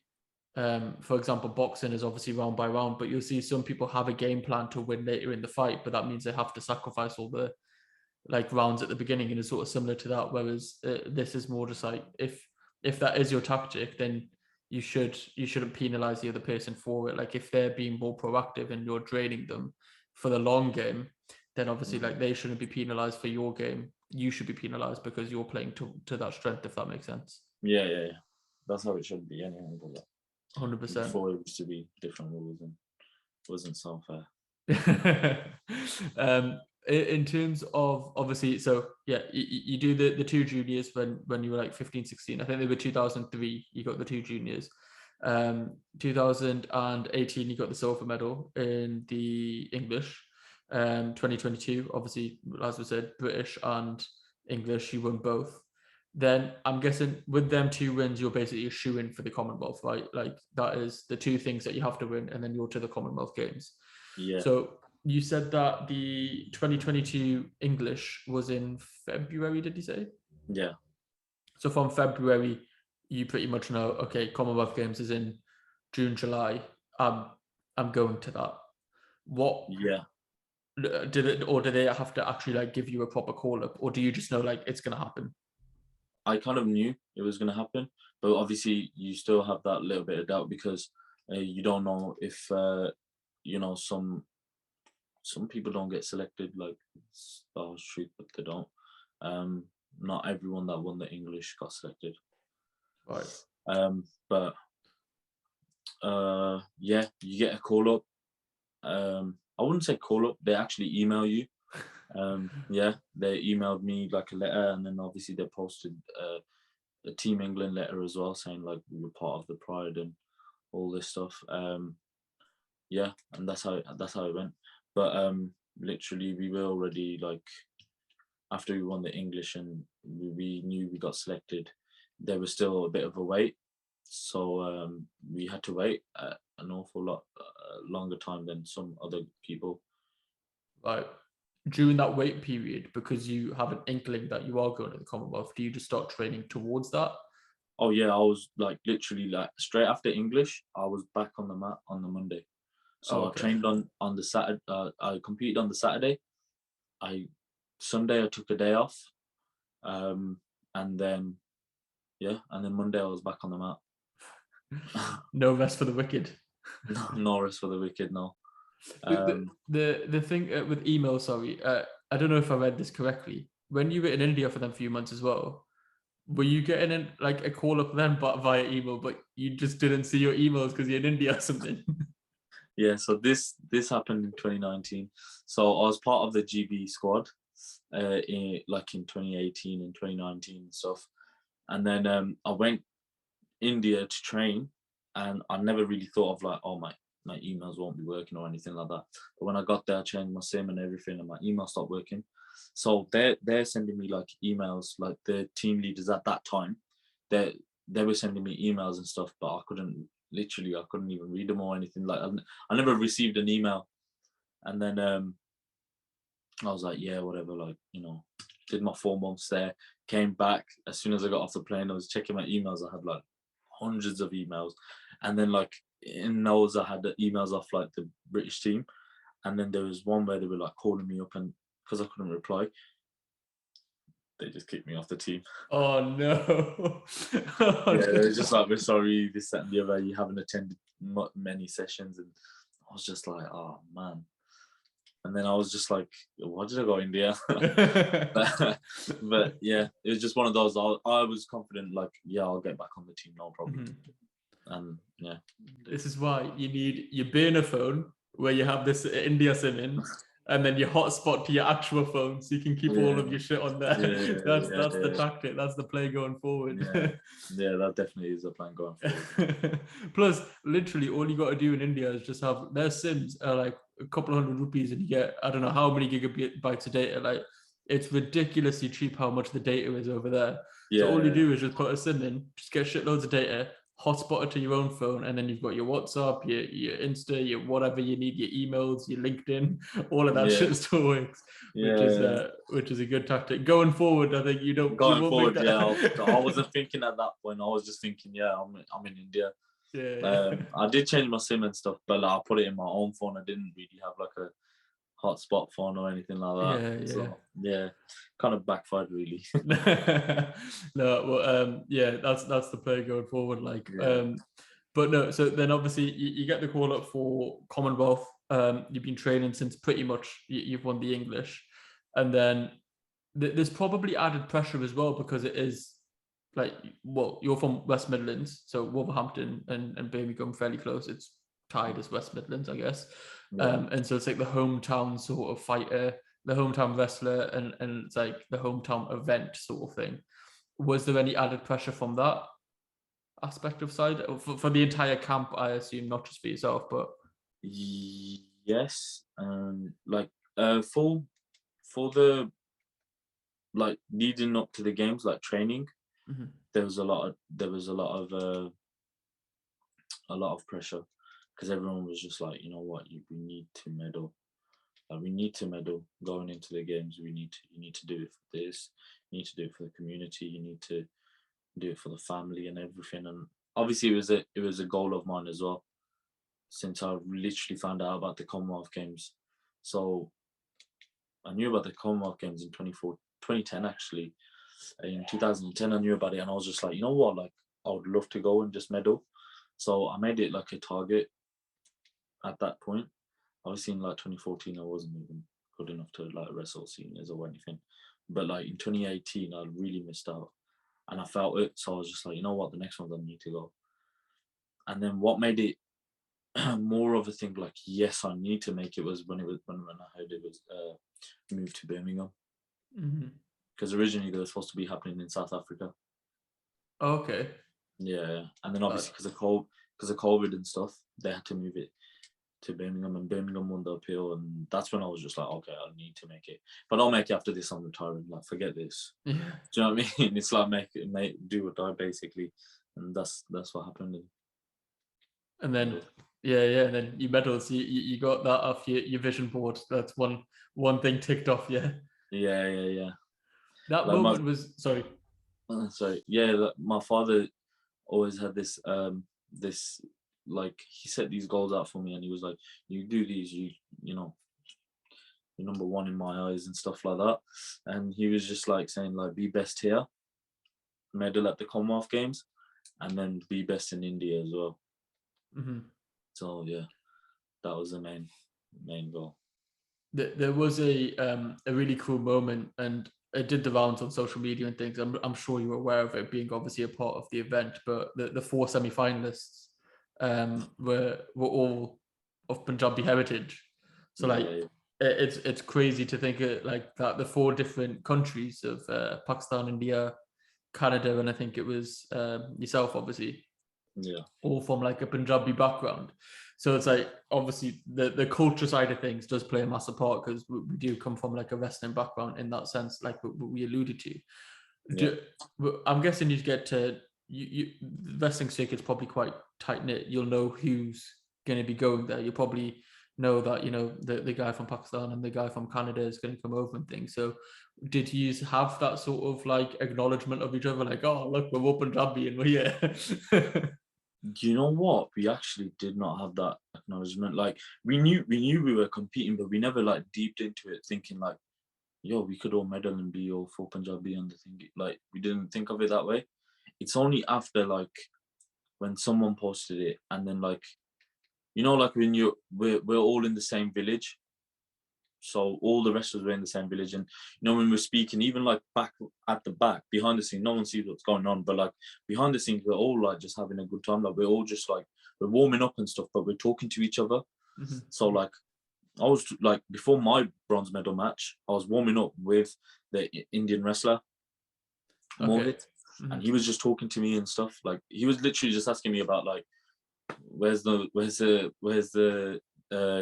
for example, boxing is obviously round by round, but you'll see some people have a game plan to win later in the fight, but that means they have to sacrifice all the like rounds at the beginning, and it's sort of similar to that. Whereas this is more just like if that is your tactic, then you shouldn't penalize the other person for it. Like if they're being more proactive and you're draining them for the long game, then obviously Mhm. like they shouldn't be penalized for your game. You should be penalized because you're playing to that strength, if that makes sense. Yeah. That's how it should be anyway. But 100%. before it used to be different rules and it wasn't so fair. In terms of obviously, so yeah, you do the two juniors when you were like 15, 16. I think they were 2003 you got the two juniors. 2018 you got the silver medal in the English. 2022 obviously, as we said, British and English, you won both. Then I'm guessing with them two wins, you're basically a shoe-in for the Commonwealth, right? Like that is the two things that you have to win, and then you're to the Commonwealth Games. Yeah, So you said that the 2022 English was in February, did you say? yeah, So from February, you pretty much know, okay, Commonwealth Games is in June, July. I'm going to that. What yeah. did it, or do they have to actually like give you a proper call up, or do you just know like it's gonna happen? I kind of knew it was going to happen, but obviously you still have that little bit of doubt because you don't know if some people don't get selected. Like, it's the whole truth, but they don't. Um, Not everyone that won the English got selected. Right. But yeah, you get a call up. I wouldn't say call up. They actually email you. Yeah, they emailed me like a letter, and then obviously they posted a Team England letter as well, saying like we were part of the Pride and all this stuff. Yeah, and that's how it went. But literally, we were already like, after we won the English and we knew we got selected, there was still a bit of a wait. So we had to wait an awful lot longer time than some other people. Right. During that wait period, because you have an inkling that you are going to the Commonwealth, do you just start training towards that? Oh yeah, I was like literally like straight after English, I was back on the mat on the Monday. Oh, So I okay. trained on the Saturday. I competed on the Saturday. I Sunday I took a day off, um, and then yeah, and then Monday I was back on the mat. No rest for the wicked. No rest for the wicked. No. The thing with email, sorry, I don't know if I read this correctly. When you were in India for them few months as well, were you getting in, like a call up then but via email, but you just didn't see your emails because you're in India or something? Yeah, so this happened in 2019. So I was part of the GB squad, in 2018 and 2019 and stuff. And then I went India to train, and I never really thought of like, oh, my emails won't be working or anything like that. But when I got there, I changed my SIM and everything, and my email stopped working. So they're sending me like emails, like the team leaders at that time. They were sending me emails and stuff, but I couldn't even read them or anything. Like I never received an email. And then I was like, yeah, whatever, like, did my 4 months there, came back. As soon as I got off the plane, I was checking my emails. I had like hundreds of emails. And then like in those, I had the emails off like the British team. And then there was one where they were like calling me up, and because I couldn't reply, they just kicked me off the team. Oh no. Yeah, it was just like, we're sorry, this, that, and the other. You haven't attended many sessions. And I was just like, oh man. And then I was just like, why did I go India? but yeah, it was just one of those. I was confident, like, yeah, I'll get back on the team, no problem. And yeah, this is why you need your burner phone where you have this India SIM in, and then your hotspot to your actual phone, so you can keep all of your shit on there. That's the tactic. That's the play going forward. Yeah, that definitely is a plan going forward. Plus, literally, all you got to do in India is just have their SIMs are like a couple hundred rupees, and you get I don't know how many gigabytes of data. Like, it's ridiculously cheap how much the data is over there. So all you do is just put a SIM in, just get shitloads of data, hotspot it to your own phone, and then you've got your WhatsApp, your Insta, your whatever you need, your emails, your LinkedIn, all of that shit still works, which is a good tactic. Going forward, I think you don't. Going forward, I wasn't thinking at that point. I was just thinking, I'm in India. I did change my SIM and stuff, but I put it in my own phone. I didn't really have like a hotspot phone or anything like that. So kind of backfired really. That's the play going forward. Like, but no. So then obviously you get the call up for Commonwealth. You've been training since pretty much you've won the English, and then there's probably added pressure as well because it is like, well, you're from West Midlands, so Wolverhampton and Birmingham fairly close. It's tied as West Midlands, I guess. And so it's like the hometown sort of fighter, the hometown wrestler, and it's like the hometown event sort of thing. Was there any added pressure from that aspect of side for the entire camp? I assume not just for yourself, but yes, like for the like leading up to the games, like training, there was a lot of pressure, because everyone was just like, you know what, we need to medal. We need to medal going into the games. You need to do it for this. You need to do it for the community. You need to do it for the family and everything. And obviously, it was a goal of mine as well, since I literally found out about the Commonwealth Games. So I knew about the Commonwealth Games in 2010 actually. In 2010, I knew about it, and I was just like, you know what, like, I would love to go and just medal. So I made it like a target at that point. Obviously in like 2014, I wasn't even good enough to like wrestle seniors or anything. But like in 2018, I really missed out, and I felt it. So I was just like, you know what, the next one's I need to go. And then what made it more of a thing, like, yes, I need to make it, was when I heard it was moved to Birmingham. Because originally they were supposed to be happening in South Africa. Okay. Yeah, and then obviously because of COVID and stuff, they had to move it to Birmingham, and Birmingham won the appeal, and that's when I was just like, okay, I need to make it. But I'll make it after this. I'm retiring. Like, forget this. Do you know what I mean? It's like do or die basically, and that's what happened. And then and then you medaled. So you got that off your vision board. That's one thing ticked off. Yeah. That like moment was sorry. Yeah, my father always had this like, he set these goals out for me, and he was like, you do these, you're number one in my eyes and stuff like that. And he was just like saying, like, be best here, medal at the Commonwealth Games, and then be best in India as well. So yeah, that was the main goal. There was a really cool moment, and it did the rounds on social media and things. I'm sure you're aware of it, being obviously a part of the event. But the 4 semi-finalists were all of Punjabi heritage. So like it's crazy to think like that the 4 different countries of Pakistan, India, Canada, and I think it was yourself, obviously, all from like a Punjabi background. So it's like obviously the culture side of things does play a massive part, because we do come from like a wrestling background in that sense, like what we alluded to. I'm guessing you'd get to the wrestling circuit's probably quite tight knit. You'll know who's going to be going there. You'll probably know that, you know, the guy from Pakistan and the guy from Canada is going to come over and things. So did you have that sort of like acknowledgement of each other, like, oh look, we're all Punjabi and we're here? You know what? We actually did not have that acknowledgement. Like we knew we were competing, but we never like deeped into it, thinking like, yo, we could all medal and be all for Punjabi and the thing. Like we didn't think of it that way. It's only after like when someone posted it, and then like, you know, like when we're all in the same village. So all the wrestlers were in the same village, and you know when we're speaking, even like back at the back, behind the scene, no one sees what's going on, but like behind the scenes, we're all like just having a good time. Like we're all just like we're warming up and stuff, but we're talking to each other. Mm-hmm. So like I was like before my bronze medal match, I was warming up with the Indian wrestler, Mohit, and he was just talking to me and stuff. Like he was literally just asking me about like where's the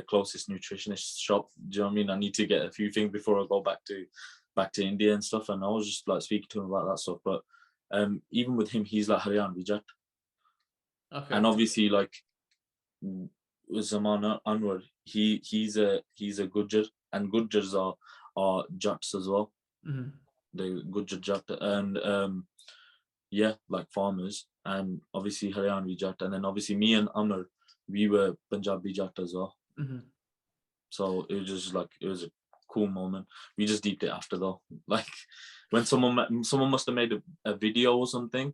closest nutritionist shop. Do you know what I mean? I need to get a few things before I go back to India and stuff. And I was just like speaking to him about that stuff. But even with him, he's like Haryanvi Jat. Okay. And obviously like Zaman Anwar, he's a Gujjar, and Gujjars are Jats as well. Mm-hmm. The Gujjar Jat, and like farmers, and obviously Haryanvi Jat, and then obviously me and Amr, we were Punjabi Jat as well. Mm-hmm. So it was just like, it was a cool moment. We just deeped it after though. Like when someone must have made a video or something,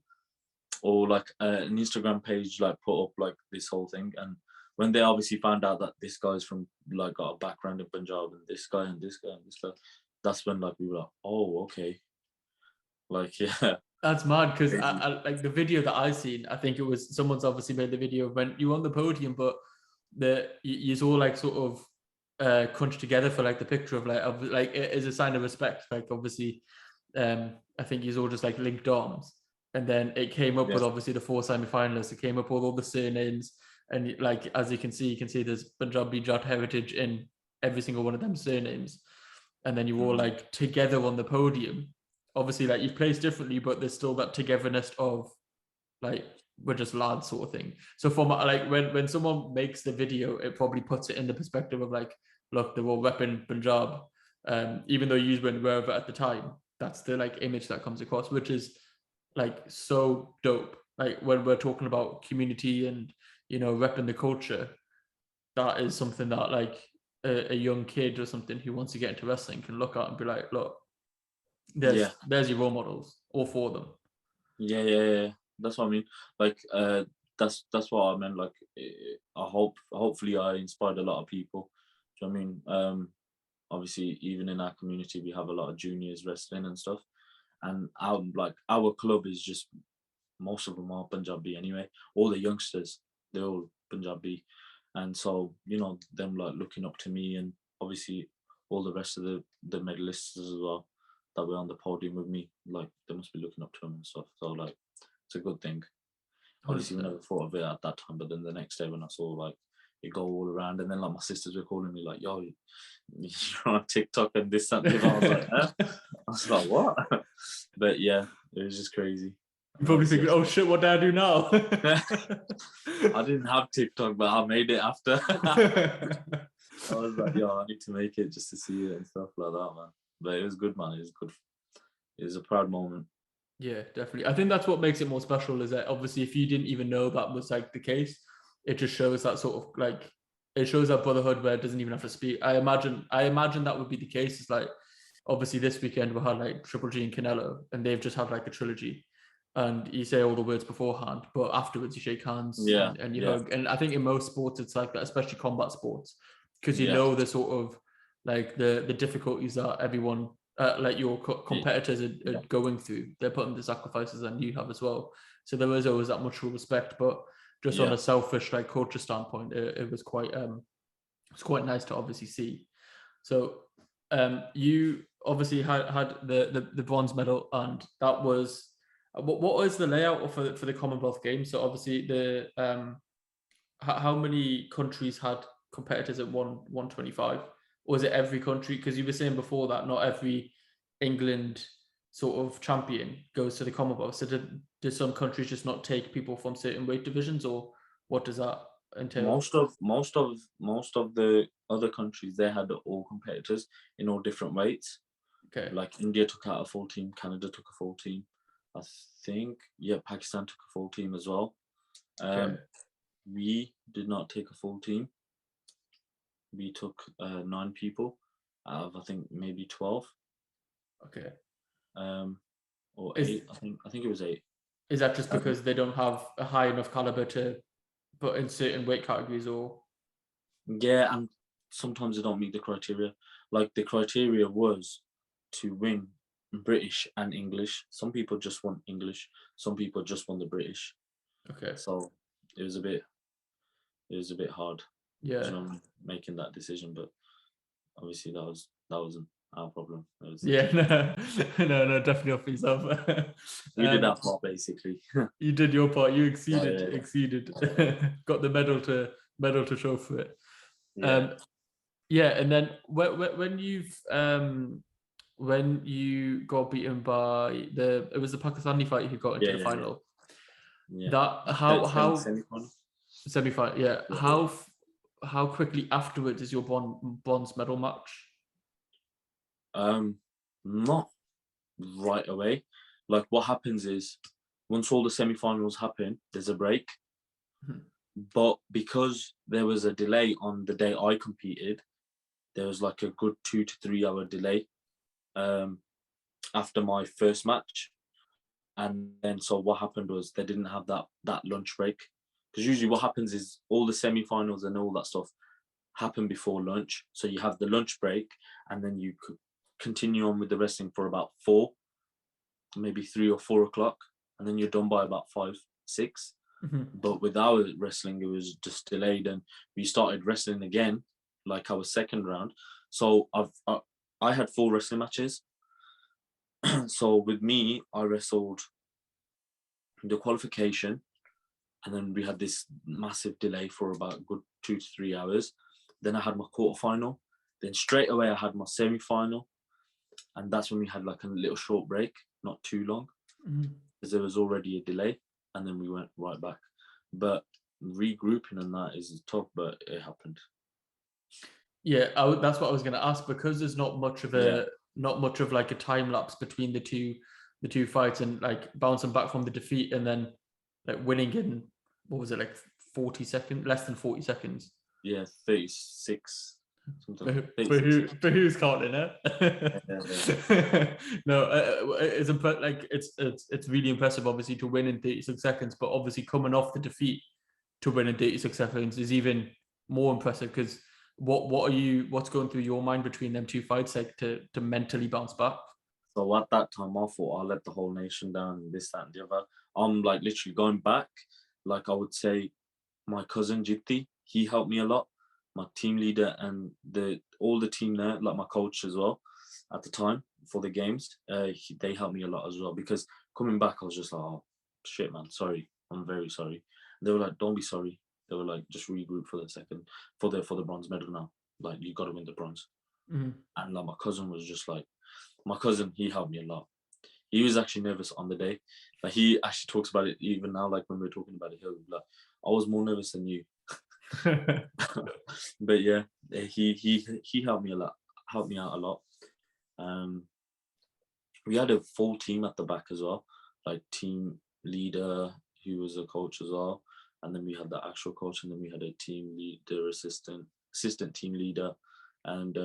or like an Instagram page like put up like this whole thing, and when they obviously found out that this guy's from like got a background in Punjab, and this guy and this guy and this guy, that's when like we were like, oh okay, like yeah. That's mad, because I like the video that I seen, I think it was someone's obviously made the video when you were on the podium, but you all like sort of crunched together for like the picture of like it is a sign of respect. Like obviously, I think you all just like linked arms, and then it came up with obviously the 4 semi-finalists. It came up with all the surnames, and like as you can see there's Punjabi Jat heritage in every single one of them surnames, and then you all like together on the podium. Obviously, like you've placed differently, but there's still that togetherness of like we're just lads sort of thing. So for like when someone makes the video, it probably puts it in the perspective of like, look, they're all repping Punjab, even though you were wherever at the time. That's the like image that comes across, which is like so dope. Like when we're talking about community and, you know, repping the culture, that is something that like a young kid or something who wants to get into wrestling can look at and be like, look, there's your role models, all 4 of them. Yeah. That's what I mean. Like that's what I meant. Like hopefully I inspired a lot of people. Do you know what I mean? Obviously even in our community we have a lot of juniors wrestling and stuff, and our club is just, most of them are Punjabi anyway. All the youngsters, they're all Punjabi, and so you know them like looking up to me, and obviously all the rest of the medalists as well that were on the podium with me, like they must be looking up to them and stuff. So like it's a good thing. Obviously we never thought of it at that time, but then the next day when I saw like it go all around, and then like my sisters were calling me like, yo, you're on TikTok and this and that. I was like, huh? I was like, what? But yeah, it was just crazy. You probably thinking, oh shit, what do I do now? I didn't have TikTok, but I made it after. I was like, yo, I need to make it just to see it and stuff like that, man. But it was good, man. It was good. It was a proud moment. Yeah, definitely. I think that's what makes it more special, is that obviously if you didn't even know that was like the case, it just shows that sort of like, it shows that brotherhood where it doesn't even have to speak. I imagine that would be the case. It's like, obviously this weekend we had like Triple G and Canelo, and they've just had like a trilogy, and you say all the words beforehand, but afterwards you shake hands and you hug. And I think in most sports it's like that, especially combat sports. because you Yeah. know the sort of like the difficulties that everyone like your competitors are going through. They're putting the sacrifices and you have as well. So there was always that mutual respect. But just on a selfish like culture standpoint, it was quite nice to obviously see. So you obviously had the bronze medal, and that was what was the layout for the Commonwealth Games? So obviously the how many countries had competitors at 125, or was it every country? Because you were saying before that not every England sort of champion goes to the Commonwealth. So did some countries just not take people from certain weight divisions, or what does that entail? Most of the other countries, they had all competitors in all different weights. Okay. Like India took out a full team, Canada took a full team. I think, Pakistan took a full team as well. Okay. We did not take a full team. We took 9 people out of, I think, maybe 12. Okay. Or 8. I think it was 8. Is that just because they don't have a high enough caliber to put in certain weight categories, or? Yeah, and sometimes they don't meet the criteria. Like the criteria was to win British and English. Some people just want English. Some people just want the British. Okay. So it was a bit hard. Yeah. Making that decision, but obviously that wasn't our problem. Yeah. No, definitely not for yourself. We did our part basically. You did your part. You exceeded. Yeah. Exceeded. Got the medal to show for it. Yeah. Yeah, and then when you got beaten by it was the Pakistani fight who got into the final. Yeah. That how semi-final. Semi-final, yeah. How quickly afterwards is your bronze medal match? Not right away. Like what happens is once all the semi-finals happen, there's a break. Mhm. But because there was a delay on the day I competed, there was like a good 2 to 3 hour delay after my first match. And then so what happened was they didn't have that lunch break. Because usually what happens is all the semi-finals and all that stuff happen before lunch. So you have the lunch break and then you could continue on with the wrestling for about 4, maybe 3 or 4 o'clock. And then you're done by about 5, 6. Mm-hmm. But with our wrestling, it was just delayed, and we started wrestling again, like our second round. So I had 4 wrestling matches. So with me, I wrestled the qualification, and then we had this massive delay for about a good 2 to 3 hours. Then I had my quarterfinal. Then straight away I had my semi-final, and that's when we had like a little short break, not too long, because there was already a delay, and then we went right back. But regrouping and that is tough, but it happened. Yeah, that's what I was going to ask, because there's not much of like a time lapse between the two fights, and like bouncing back from the defeat and then like winning in, what was it, like 40 seconds, less than 40 seconds? Yeah, 36. For who's counting it? No, it's really impressive, obviously, to win in 36 seconds, but obviously coming off the defeat to win in 36 seconds is even more impressive, because what's going through your mind between them two fights, like to mentally bounce back? So at that time, I thought I let the whole nation down, this, that, and the other. I'm like literally going back. Like I would say, my cousin Jipti, he helped me a lot. My team leader and all the team there, like my coach as well, at the time for the games, they helped me a lot as well. Because coming back, I was just like, oh shit, man, sorry, I'm very sorry. They were like, don't be sorry. They were like, just regroup for the bronze medal now. Like you got to win the bronze. Mm-hmm. And like my cousin was just like, he helped me a lot. He was actually nervous on the day. Like he actually talks about it even now. Like when we're talking about it, he'll be like, I was more nervous than you. But yeah, he helped me out a lot. We had a full team at the back as well, like team leader who was a coach as well, and then we had the actual coach, and then we had a team leader, assistant team leader, and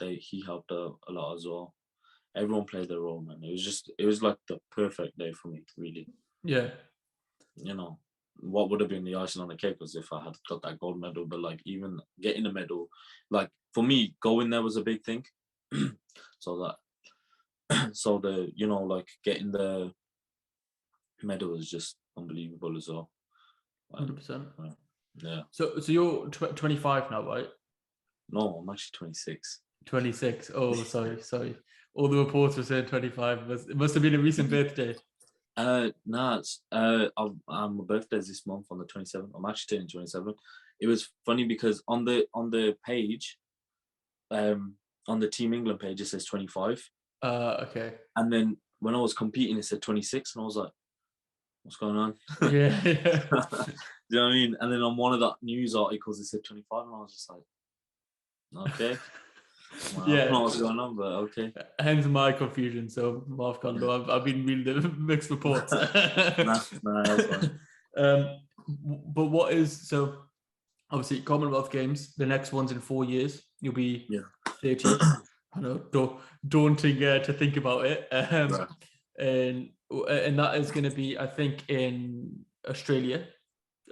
he helped a lot as well. Everyone played their role, man. It was like the perfect day for me, really. Yeah. You know, what would have been the icing on the cake was if I had got that gold medal. But like even getting a medal, like for me, going there was a big thing. So the like getting the medal was just unbelievable as well. 100%. Yeah. So you're 25 now, right? No, I'm actually 26. 26. Oh, sorry. All the reports were saying 25. It must have been a recent birthday. Nah, it's my birthday's this month on the 27th. I'm actually turning 27. It was funny because on the page, on the Team England page, it says 25. Okay. And then when I was competing, it said 26, and I was like, "What's going on?" Yeah. Do you know what I mean? And then on one of the news articles, it said 25, and I was just like, "Okay." Well, I don't know what's going on, but okay. Hence my confusion. So Marv Kondo, I've been reading the mixed reports. Nah, that's fine. But what is so? Obviously, Commonwealth Games. The next one's in 4 years. You'll be 30. I know, daunting to think about it. Right. And that is going to be, I think, in Australia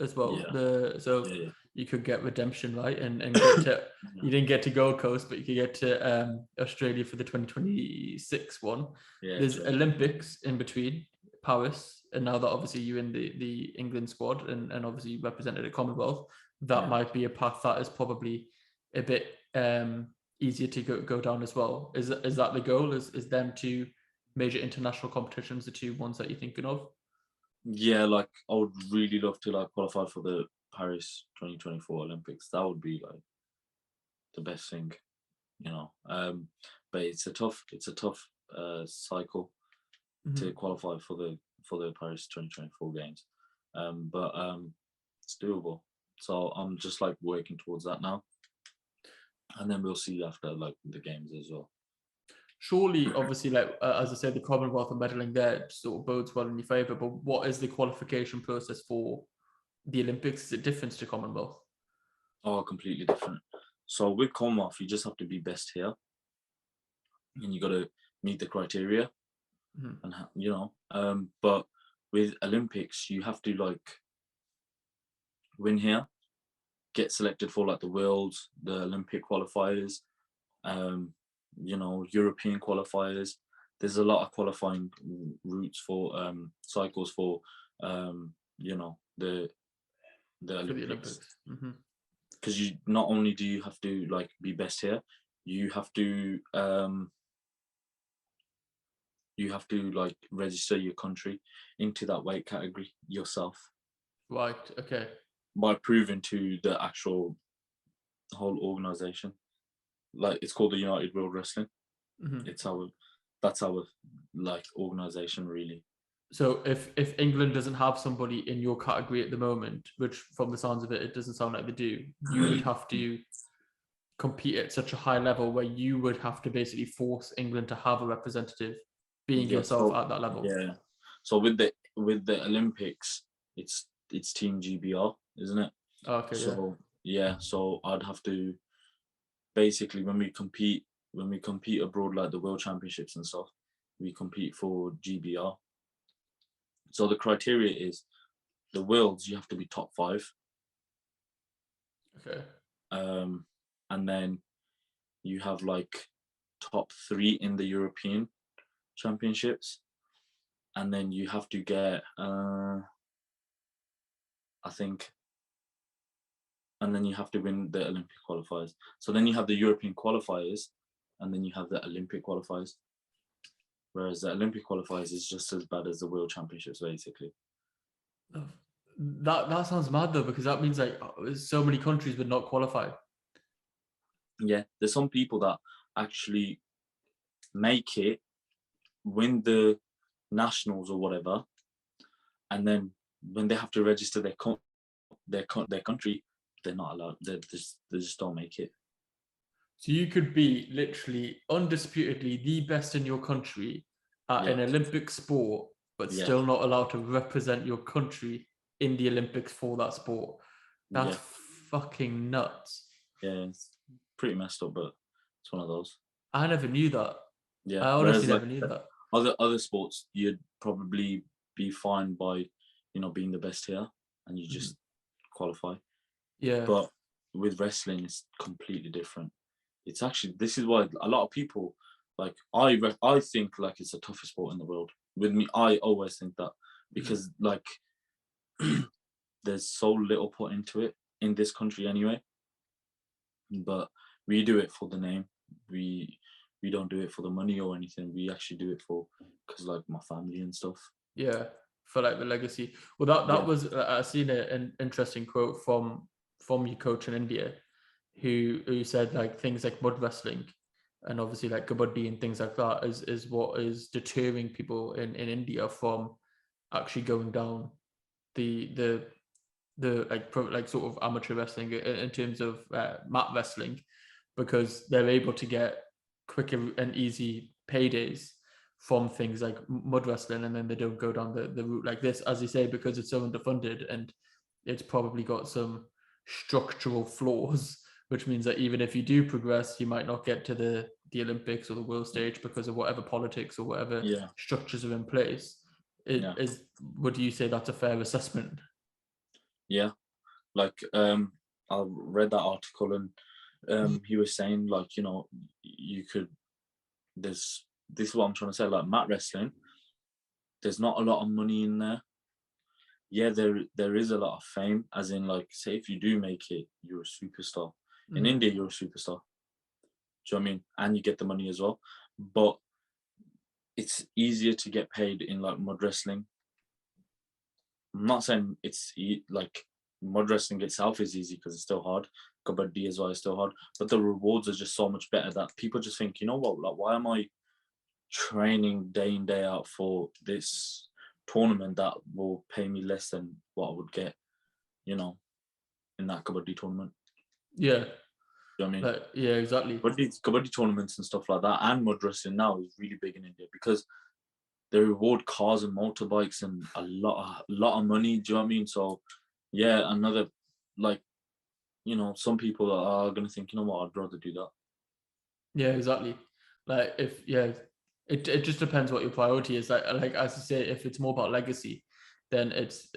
as well. Yeah. You could get redemption, right, and get to. You didn't get to Gold Coast, but you could get to Australia for the 2026 one. Yeah, There's Olympics in between, Paris, and now that obviously you're in the England squad and obviously you represented at Commonwealth, that might be a path that is probably a bit easier to go down as well. Is that the goal? Is them two major international competitions the two ones that you're thinking of? Yeah, like I would really love to like qualify for the Paris 2024 Olympics. That would be like the best thing, but it's a tough cycle to qualify for the Paris 2024 games. But it's doable. So I'm just like working towards that now, and then we'll see after like the games as well. Surely, obviously, like as I said, the Commonwealth and medaling there sort of bodes well in your favour. But what is the qualification process for the Olympics? Is it different to Commonwealth? Oh, completely different. So with Commonwealth, you just have to be best here, and you got to meet the criteria, and but with Olympics, you have to like win here, get selected for like the Worlds, the Olympic qualifiers, European qualifiers. There's a lot of qualifying routes for cycles for the Olympics. Because you not only do you have to like be best here, you have to like register your country into that weight category yourself. Right. Okay. By proving to the actual whole organization, like it's called the United World Wrestling. That's our like organization really. So if England doesn't have somebody in your category at the moment, which from the sounds of it, it doesn't sound like they do, you would have to compete at such a high level where you would have to basically force England to have a representative being yourself at that level. Yeah. So with the Olympics, it's Team GBR, isn't it? Okay. So so I'd have to basically when we compete abroad like the World Championships and stuff, we compete for GBR. So the criteria is the Worlds, you have to be top 5. Okay. And then you have like top 3 in the European Championships, and then you have to get I think, and then you have to win the Olympic qualifiers. So then you have the European qualifiers, and then you have the Olympic qualifiers. Whereas the Olympic qualifiers is just as bad as the World Championships, basically. That sounds mad though, because that means like so many countries would not qualify. Yeah, there's some people that actually make it, win the nationals or whatever, and then when they have to register their country, they're not allowed. They just don't make it. So you could be literally undisputedly the best in your country at an Olympic sport, but still not allowed to represent your country in the Olympics for that sport. That's fucking nuts. Yeah, it's pretty messed up, but it's one of those. I never knew that. Yeah, I honestly never knew that. Other sports, you'd probably be fine by, being the best here. and you just qualify. Yeah. But with wrestling, it's completely different. It's actually, this is why a lot of people, like, I think like it's the toughest sport in the world. With me, I always think that, because like there's so little put into it in this country anyway. But we do it for the name. We don't do it for the money or anything. We actually do it for, because like my family and stuff. Yeah, for like the legacy. Well, that Yeah. was, I seen an interesting quote from your coach in India, who said like things like mud wrestling and obviously like kabaddi and things like that is what is deterring people in India from actually going down the like sort of amateur wrestling in terms of mat wrestling, because they're able to get quicker and easy paydays from things like mud wrestling, and then they don't go down the route like this, as you say, because it's so underfunded and it's probably got some structural flaws, which means that even if you do progress, you might not get to the Olympics or the world stage because of whatever politics or whatever structures are in place. Would you say that's a fair assessment? Yeah, like I read that article, and he was saying like, you know, you could, this is what I'm trying to say, like mat wrestling, there's not a lot of money in there. Yeah, there is a lot of fame, as in like, say if you do make it, you're a superstar. In India, you're a superstar. Do you know what I mean? And you get the money as well. But it's easier to get paid in like mud wrestling. I'm not saying it's like mud wrestling itself is easy, because it's still hard. Kabaddi as well is still hard, but the rewards are just so much better that people just think, you know what, like, why am I training day in day out for this tournament that will pay me less than what I would get, you know, in that kabaddi tournament? Yeah. You know what I mean? Yeah, exactly. Kabaddi tournaments and stuff like that, and mud wrestling now is really big in India, because they reward cars and motorbikes and a lot of money. Do you know what I mean? So yeah, another, like, you know, some people are gonna think, you know what, I'd rather do that. Yeah, exactly. Like it just depends what your priority is. Like as you say, if it's more about legacy, then it's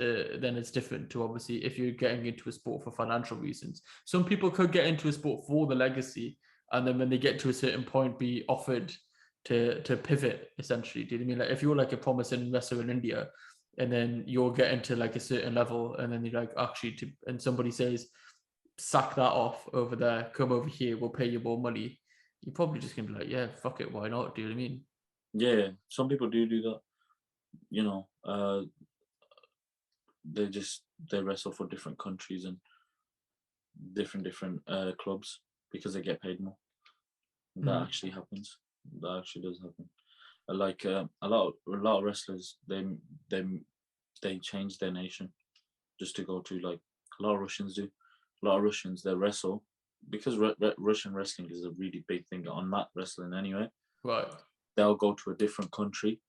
different to obviously if you're getting into a sport for financial reasons. Some people could get into a sport for the legacy, and then when they get to a certain point, be offered to pivot essentially. Do you know what I mean? Like if you're like a promising wrestler in India, and then you're getting to like a certain level, and then you're like and somebody says, sack that off over there, come over here, we'll pay you more money. You're probably just gonna be like, yeah, fuck it, why not? Do you know what I mean? Yeah, some people do that. You know, they wrestle for different countries and different clubs because they get paid more. That actually happens. That actually does happen. Like a lot of wrestlers, they change their nation just to go to, like, a lot of Russians do. A lot of Russians, they wrestle because Russian wrestling is a really big thing on mat wrestling anyway. Right. They'll go to a different country,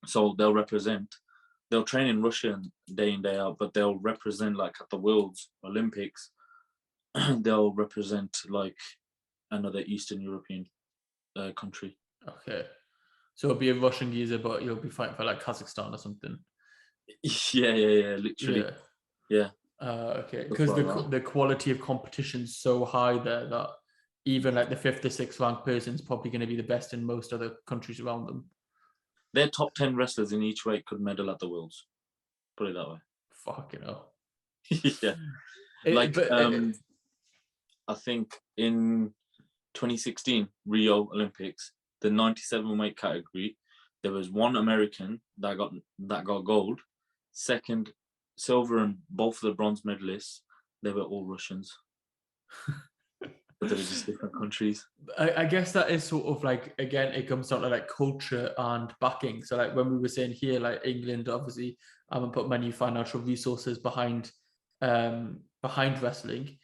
so they'll train in Russia day in day out, but they'll represent, like at the World's Olympics, they'll represent like another Eastern European country. Okay. So it'll be a Russian geezer, but you'll be fighting for like Kazakhstan or something. Yeah, literally. Yeah. Okay, because the quality of competition is so high there that even like the 5th or 6th ranked person is probably going to be the best in most other countries around them. Their top 10 wrestlers in each weight could medal at the Worlds. Put it that way. Fucking hell. Yeah. I think in 2016 Rio Olympics, the 97 weight category, there was one American that got gold. Second, silver, and both of the bronze medalists, they were all Russians. But they were just different countries. I guess that is sort of like, again, it comes down to like culture and backing. So like when we were saying here, like England obviously haven't put many financial resources behind wrestling.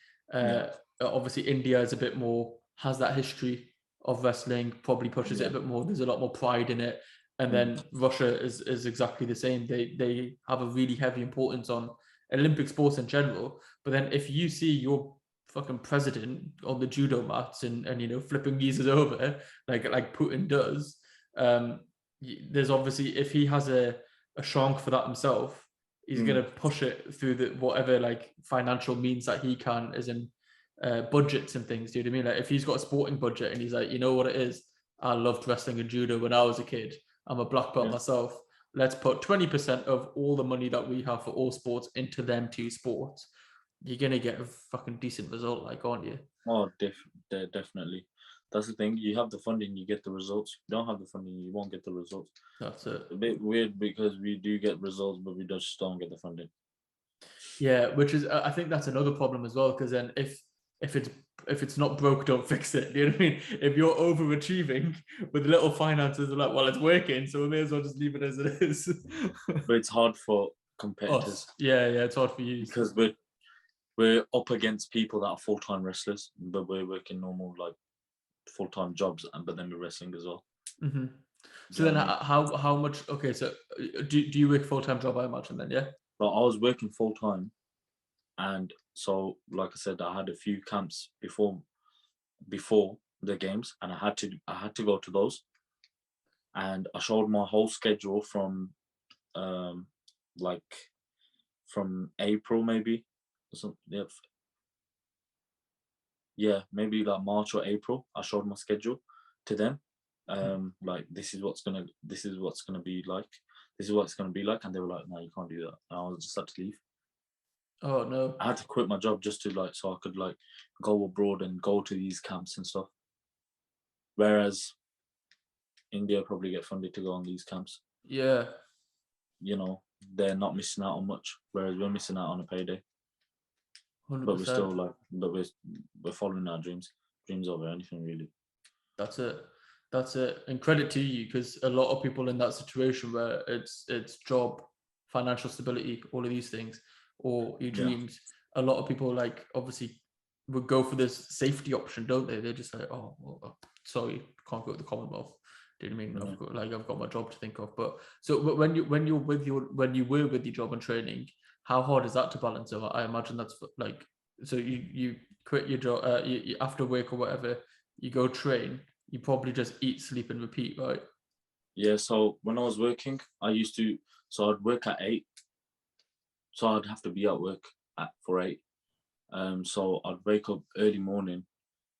Obviously India is a bit more, has that history of wrestling, probably pushes it a bit more. There's a lot more pride in it. And then Russia is exactly the same. They have a really heavy importance on Olympic sports in general. But then if you see your fucking president on the judo mats and you know, flipping geezers over like Putin does, there's obviously, if he has a shank for that himself, He's gonna push it through the whatever like financial means that he can, as in budgets and things. Do you know what I mean? Like if he's got a sporting budget and he's like, you know what it is, I loved wrestling and judo when I was a kid. I'm a black belt myself. Let's put 20% of all the money that we have for all sports into them two sports. You're gonna get a fucking decent result, like, aren't you? Oh, definitely. That's the thing. You have the funding, you get the results. You don't have the funding, you won't get the results. That's it. A bit weird because we do get results, but we just don't get the funding. Yeah, which is I think that's another problem as well. Because then if it's not broke, don't fix it. You know what I mean? If you're overachieving with little finances, we're like, well, it's working, so we may as well just leave it as it is. But it's hard for competitors. Yeah, it's hard for you because we're up against people that are full-time wrestlers, but we're working normal like full-time jobs, but then we're wrestling as well. Mm-hmm. So then, how much? Okay, so do you work full-time job? I imagine then, yeah. But I was working full-time, and so like I said, I had a few camps before the games, and I had to go to those, and I showed my whole schedule from like from April maybe or something. Yeah, maybe like March or April. I showed my schedule to them. Like this is what's gonna be like. This is what it's gonna be like, and they were like, "No, you can't do that." And I was just had to leave. Oh no! I had to quit my job just to like so I could like go abroad and go to these camps and stuff. Whereas India probably get funded to go on these camps. Yeah. You know, they're not missing out on much, whereas we're missing out on a payday. 100%. But we're still like, we're following our dreams over anything really. That's it. And credit to you, because a lot of people in that situation where it's job, financial stability, all of these things, or your dreams. A lot of people like obviously would go for this safety option, don't they? They're just like, oh, well, sorry, can't go to the Commonwealth. Do you know what I mean? I've got my job to think of. But when you were with your job and training, how hard is that to balance? So I imagine that's like, so you quit your job you after work or whatever, you go train, you probably just eat, sleep, and repeat, right? Yeah. So when I was working, so I'd work at 8. So I'd have to be at work for 8. So I'd wake up early morning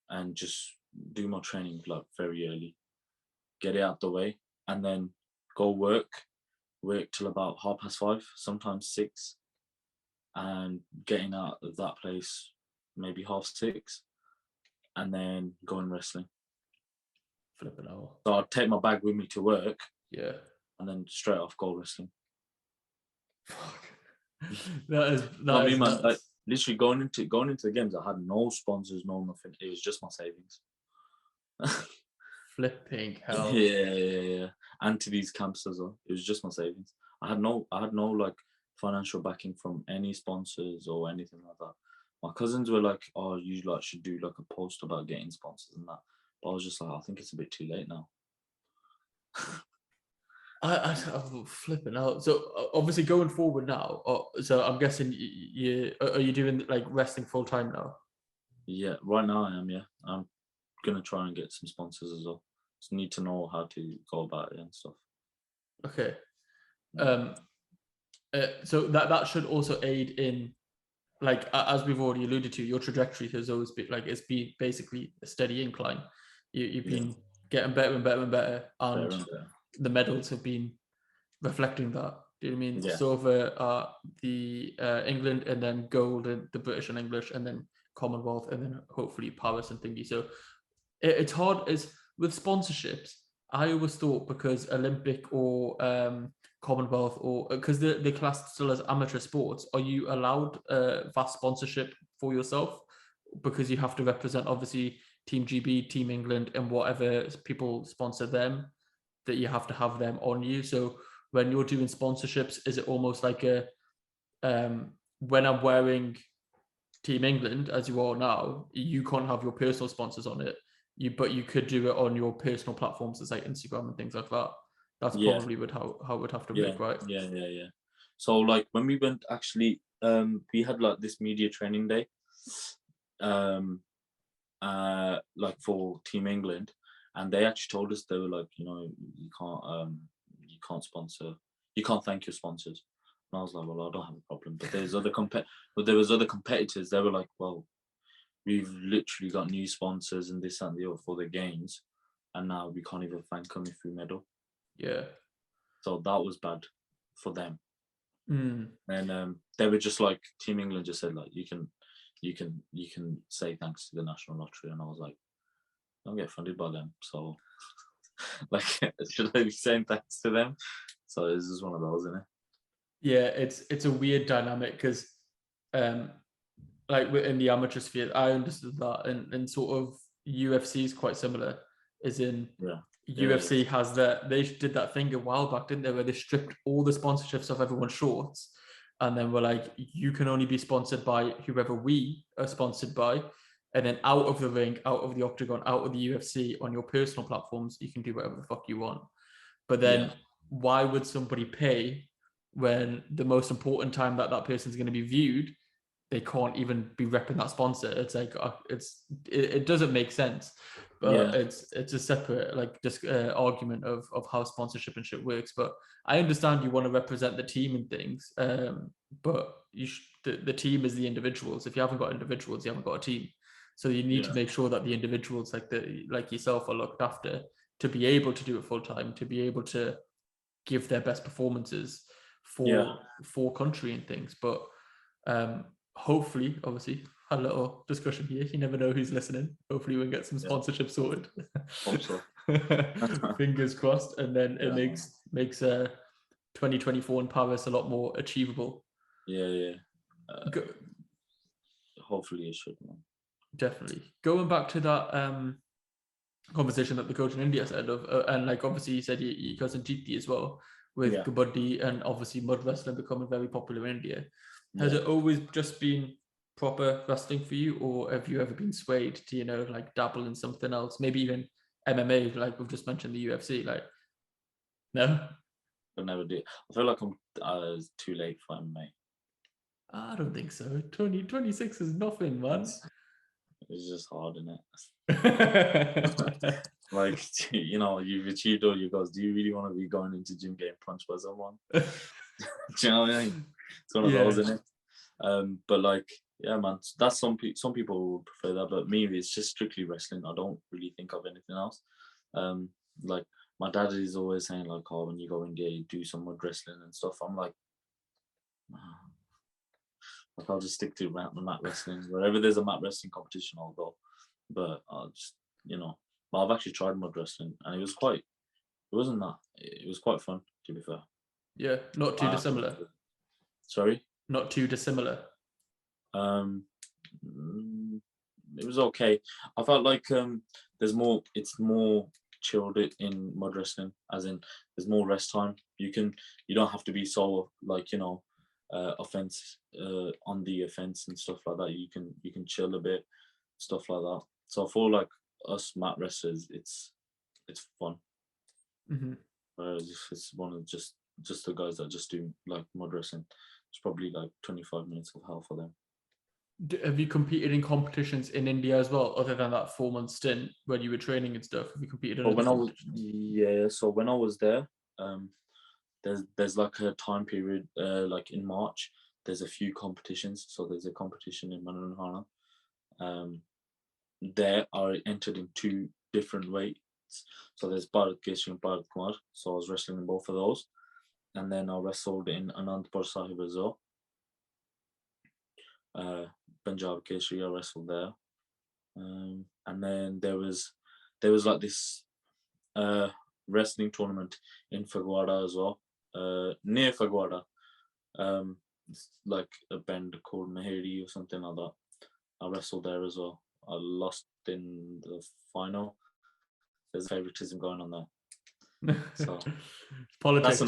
and just do my training like very early, get it out the way, and then go work till about 5:30, sometimes 6, and getting out of that place maybe 6:30, and then going wrestling. Flipping out. So I'd take my bag with me to work. Yeah. And then straight off go wrestling. Fuck. that is man. Like, literally going into the games, I had no sponsors, no nothing. It was just my savings. Flipping hell. Yeah. And to these camps as well. It was just my savings. I had no like financial backing from any sponsors or anything like that. My cousins were like, "Oh, you like should do like a post about getting sponsors and that." But I was just like, I think it's a bit too late now. I'm flipping out. So obviously going forward now, so I'm guessing are you doing like wrestling full time now? Yeah, right now I am. Yeah, I'm gonna try and get some sponsors as well. Just need to know how to go about it and stuff. Okay. So that should also aid in, like, as we've already alluded to, your trajectory has always been like, it's been basically a steady incline. You've been getting better and better and better, and the medals have been reflecting that. Do you know what I mean? Yeah. Silver, the England, and then gold, and the British and English, and then Commonwealth, and then hopefully Paris and thingy. So it's hard as with sponsorships. I always thought because Olympic or Commonwealth, or because they're classed still as amateur sports, are you allowed vast sponsorship for yourself? Because you have to represent obviously Team GB, Team England, and whatever people sponsor them, that you have to have them on you. So when you're doing sponsorships, is it almost like a when I'm wearing Team England as you are now, you can't have your personal sponsors on it, but you could do it on your personal platforms as like Instagram and things like that. That's probably how it would have to work, right? Yeah. So like when we went, actually we had like this media training day like for Team England, and they actually told us, they were like, you know, you can't sponsor, you can't thank your sponsors. And I was like, well, I don't have a problem. But there was other competitors. They were like, well, we've literally got new sponsors and this and the other for the games, and now we can't even thank them if we medal. Yeah. So that was bad for them. Mm. And they were just like, Team England just said, like, you can say thanks to the National Lottery. And I was like, I don't get funded by them, so like, should I be saying thanks to them? So this is one of those, isn't it? Yeah, it's a weird dynamic because like in the amateur sphere, I understood that, and sort of UFC is quite similar, as in UFC has that, they did that thing a while back, didn't they, where they stripped all the sponsorships of everyone's shorts, and then were like, you can only be sponsored by whoever we are sponsored by, and then out of the ring, out of the octagon, out of the UFC, on your personal platforms, you can do whatever the fuck you want. But then why would somebody pay when the most important time that that person's going to be viewed, they can't even be repping that sponsor? It's like, it doesn't make sense. But it's a separate like just argument of how sponsorship and shit works. But I understand you want to represent the team and things, but the team is the individuals. If you haven't got individuals, you haven't got a team. So you need to make sure that the individuals like yourself are looked after to be able to do it full time, to be able to give their best performances for country and things. But hopefully, obviously, a little discussion here. You never know who's listening. Hopefully, we can get some sponsorship sorted. Hope so. Fingers crossed, and then it makes 2024 in Paris a lot more achievable. Hopefully, it should, man. Definitely. Going back to that conversation that the coach in India said of, and like obviously you said your cousin Jeeti as well, with kabaddi and obviously mud wrestling becoming very popular in India. Has it always just been proper wrestling for you, or have you ever been swayed to, like dabble in something else, maybe even MMA, like we've just mentioned the UFC? Like, no, I never do. I feel like I'm too late for MMA. I don't think so. 26 is nothing, man. It's just hard, isn't it? Like, you've achieved all your goals. Do you really want to be going into gym getting punched by someone? Do you know what I mean? It's one of those, isn't it? But like, yeah, man, that's some people would prefer that, but me, it's just strictly wrestling. I don't really think of anything else. Like, my dad is always saying, like, oh, when you go India, you do some mud wrestling and stuff. I'm like, like, I'll just stick to mat wrestling. Wherever there's a mat wrestling competition, I'll go. But I'll just, but I've actually tried mud wrestling, and it was quite fun, to be fair. Yeah, not too dissimilar. Sorry? Not too dissimilar. It was okay. I felt like it's more chilled in mud wrestling, as in there's more rest time. You don't have to be so like, offense on the offense and stuff like that. You can chill a bit, stuff like that. So I feel like us mat wrestlers, it's fun. Whereas if it's one of just the guys that just do like mud wrestling, it's probably like 25 minutes of hell for them. Have you competed in competitions in India as well, other than that 4-month stint where you were training and stuff? Have you competed in other competitions? So when I was there, there's like a time period, like in March, there's a few competitions. So there's a competition in Mandhir Kooner. There I entered in 2 different weights. So there's Bharat Keshri and Bharat Kumar. So I was wrestling in both of those. And then I wrestled in Anandpur Sahib as well. Punjab Keshri, I wrestled there. And then there was like this wrestling tournament in Fagwada as well, near Fagwada. It's like a bend called Mahedi or something like that. I wrestled there as well. I lost in the final. There's favoritism going on there. So politics.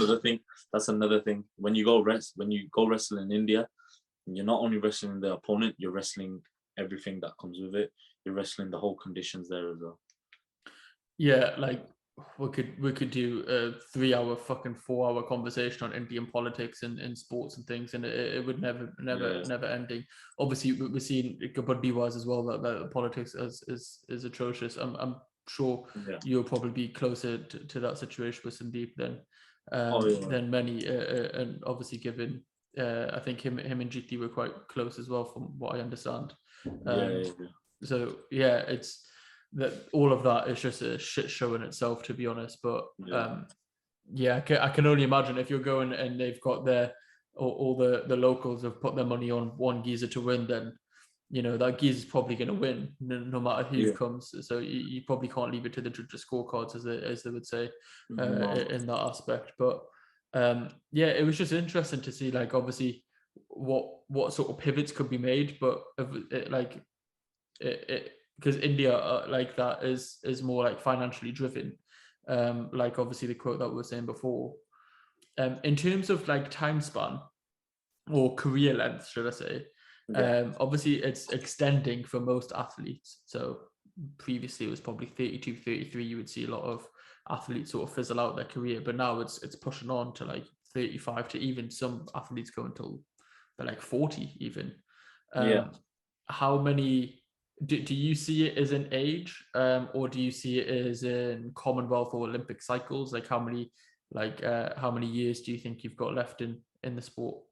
That's another thing. When you go wrestle in India, you're not only wrestling the opponent, you're wrestling everything that comes with it. You're wrestling the whole conditions there as well. Yeah, like we could do a 3-hour fucking 4-hour conversation on Indian politics and sports and things, and it would never ending. Obviously, we're seeing kabaddi wise as well that the politics is atrocious. I'm sure you'll probably be closer to that situation with Sandeep than many, and obviously given I think him and GT were quite close as well, from what I understand. Yeah. So yeah, it's that all of that is just a shit show in itself, to be honest. But yeah, I can only imagine if you're going and they've got all the locals have put their money on one geezer to win, then that geezer's probably going to win no matter who comes. So you probably can't leave it to the judges' scorecards, as they would say, in that aspect. But yeah, it was just interesting to see, like, obviously what sort of pivots could be made, but because India like that is more like financially driven, like obviously the quote that we were saying before. In terms of like time span or career length, should I say, obviously it's extending for most athletes. So previously it was probably 32, 33, you would see a lot of athletes sort of fizzle out their career, but now it's pushing on to like 35, to even some athletes go until they're like 40 even. How many do you see it as an age, or do you see it as in Commonwealth or Olympic cycles? Like how many years do you think you've got left in the sport?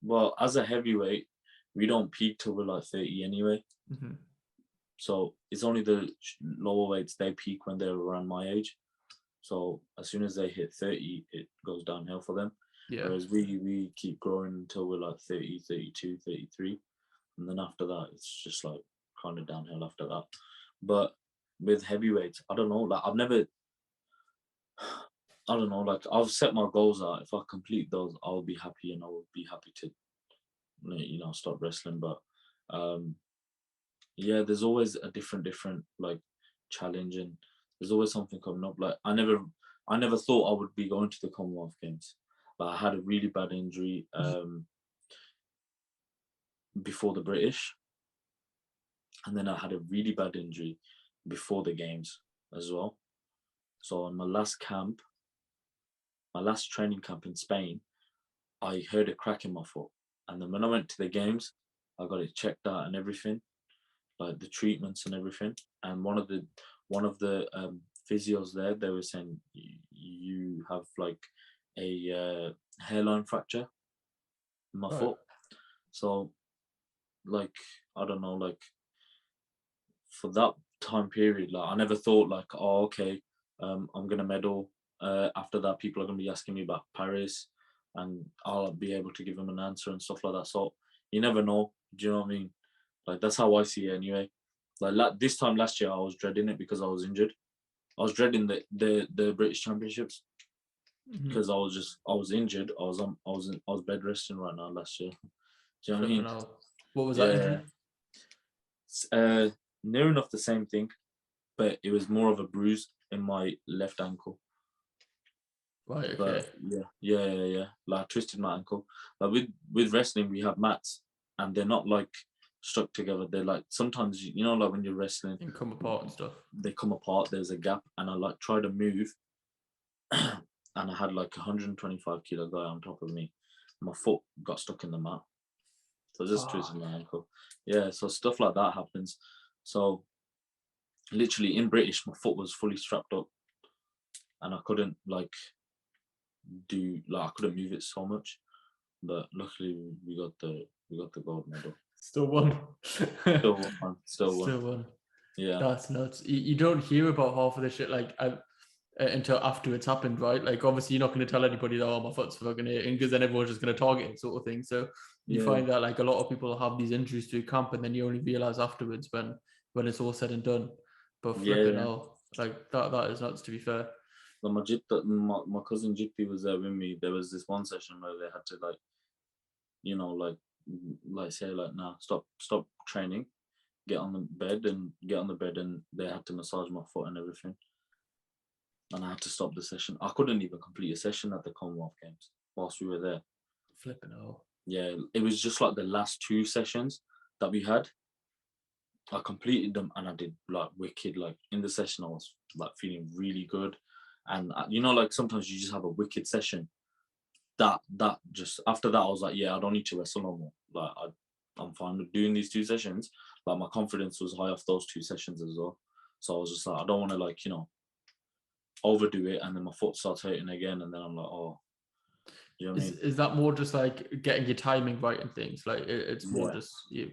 Well, as a heavyweight, we don't peak till we're like 30 anyway. Mm-hmm. So it's only the lower weights, they peak when they're around my age. So as soon as they hit 30, it goes downhill for them. Yeah. Whereas we keep growing until we're like 30, 32, 33. And then after that, it's just like kind of downhill after that. But with heavyweights, I don't know. Like I've set my goals out. If I complete those, I'll be happy, and I will be happy to, stop wrestling. But yeah, there's always a different like challenge, and there's always something coming up. Like I never thought I would be going to the Commonwealth Games. But I had a really bad injury before the British, and then I had a really bad injury before the games as well. So on my last training camp in Spain, I heard a crack in my foot, and then when I went to the games, I got it checked out and everything, like the treatments and everything. And one of the physios there, they were saying you have like a hairline fracture in my foot. So like I don't know, like for that time period, like I never thought like, oh okay, I'm gonna medal. After that, people are gonna be asking me about Paris, and I'll be able to give them an answer and stuff like that. So you never know. Do you know what I mean? Like that's how I see it anyway. Like this time last year, I was dreading it because I was injured. I was dreading the British Championships because I was injured. I was bed resting right now last year. Do you know what I mean? What was that injury? Near enough the same thing, but it was more of a bruise in my left ankle. Right. Okay. But yeah. Like I twisted my ankle. Like with wrestling, we have mats, and they're not like stuck together. They're like sometimes like when you're wrestling, they come apart and stuff. They come apart. There's a gap, and I like tried to move, and I had like 125 kilo guy on top of me. My foot got stuck in the mat, so I just twisted my ankle. Yeah, so stuff like that happens. So literally in British, my foot was fully strapped up, and I couldn't I couldn't move it so much. But luckily we got the gold medal. Still won. Still won. Yeah, that's nuts. You don't hear about half of this shit like until after it's happened, right? Like obviously you're not going to tell anybody that, oh, my foot's fucking hurting, because then everyone's just going to target it, sort of thing. So you find that like a lot of people have these injuries through camp, and then you only realize afterwards when it's all said and done. But flipping hell, like that is nuts, to be fair. My cousin Jippy was there with me. There was this one session where they had to say like, nah, stop training, get on the bed, and they had to massage my foot and everything. And I had to stop the session. I couldn't even complete a session at the Commonwealth Games whilst we were there. Flipping hell. Yeah, it was just like the last 2 sessions that we had. I completed them and I did like wicked. Like in the session, I was like feeling really good. And like sometimes you just have a wicked session. That just after that, I was like, yeah, I don't need to wrestle no more. Like I'm fine with doing these 2 sessions. Like my confidence was high off those 2 sessions as well. So I was just like, I don't want to overdo it, and then my foot starts hurting again, and then I'm like, oh. You know what I mean? Is that more just like getting your timing right and things? Like it's more just you.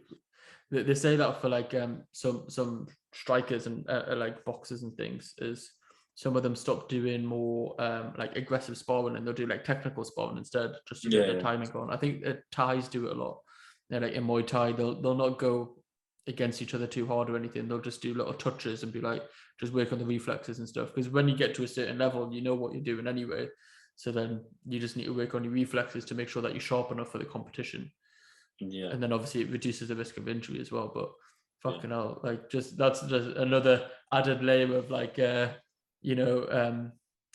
They say that for like some strikers and like boxers and things, is some of them stop doing more like aggressive sparring and they'll do like technical sparring instead, just to get their timing on. I think Thais do it a lot. Like in Muay Thai, they'll not go against each other too hard or anything. They'll just do little touches and be like, just work on the reflexes and stuff. Because when you get to a certain level, you know what you're doing anyway. So then you just need to work on your reflexes to make sure that you're sharp enough for the competition. Yeah. And then obviously it reduces the risk of injury as well. But fucking hell, like that's just another added layer of like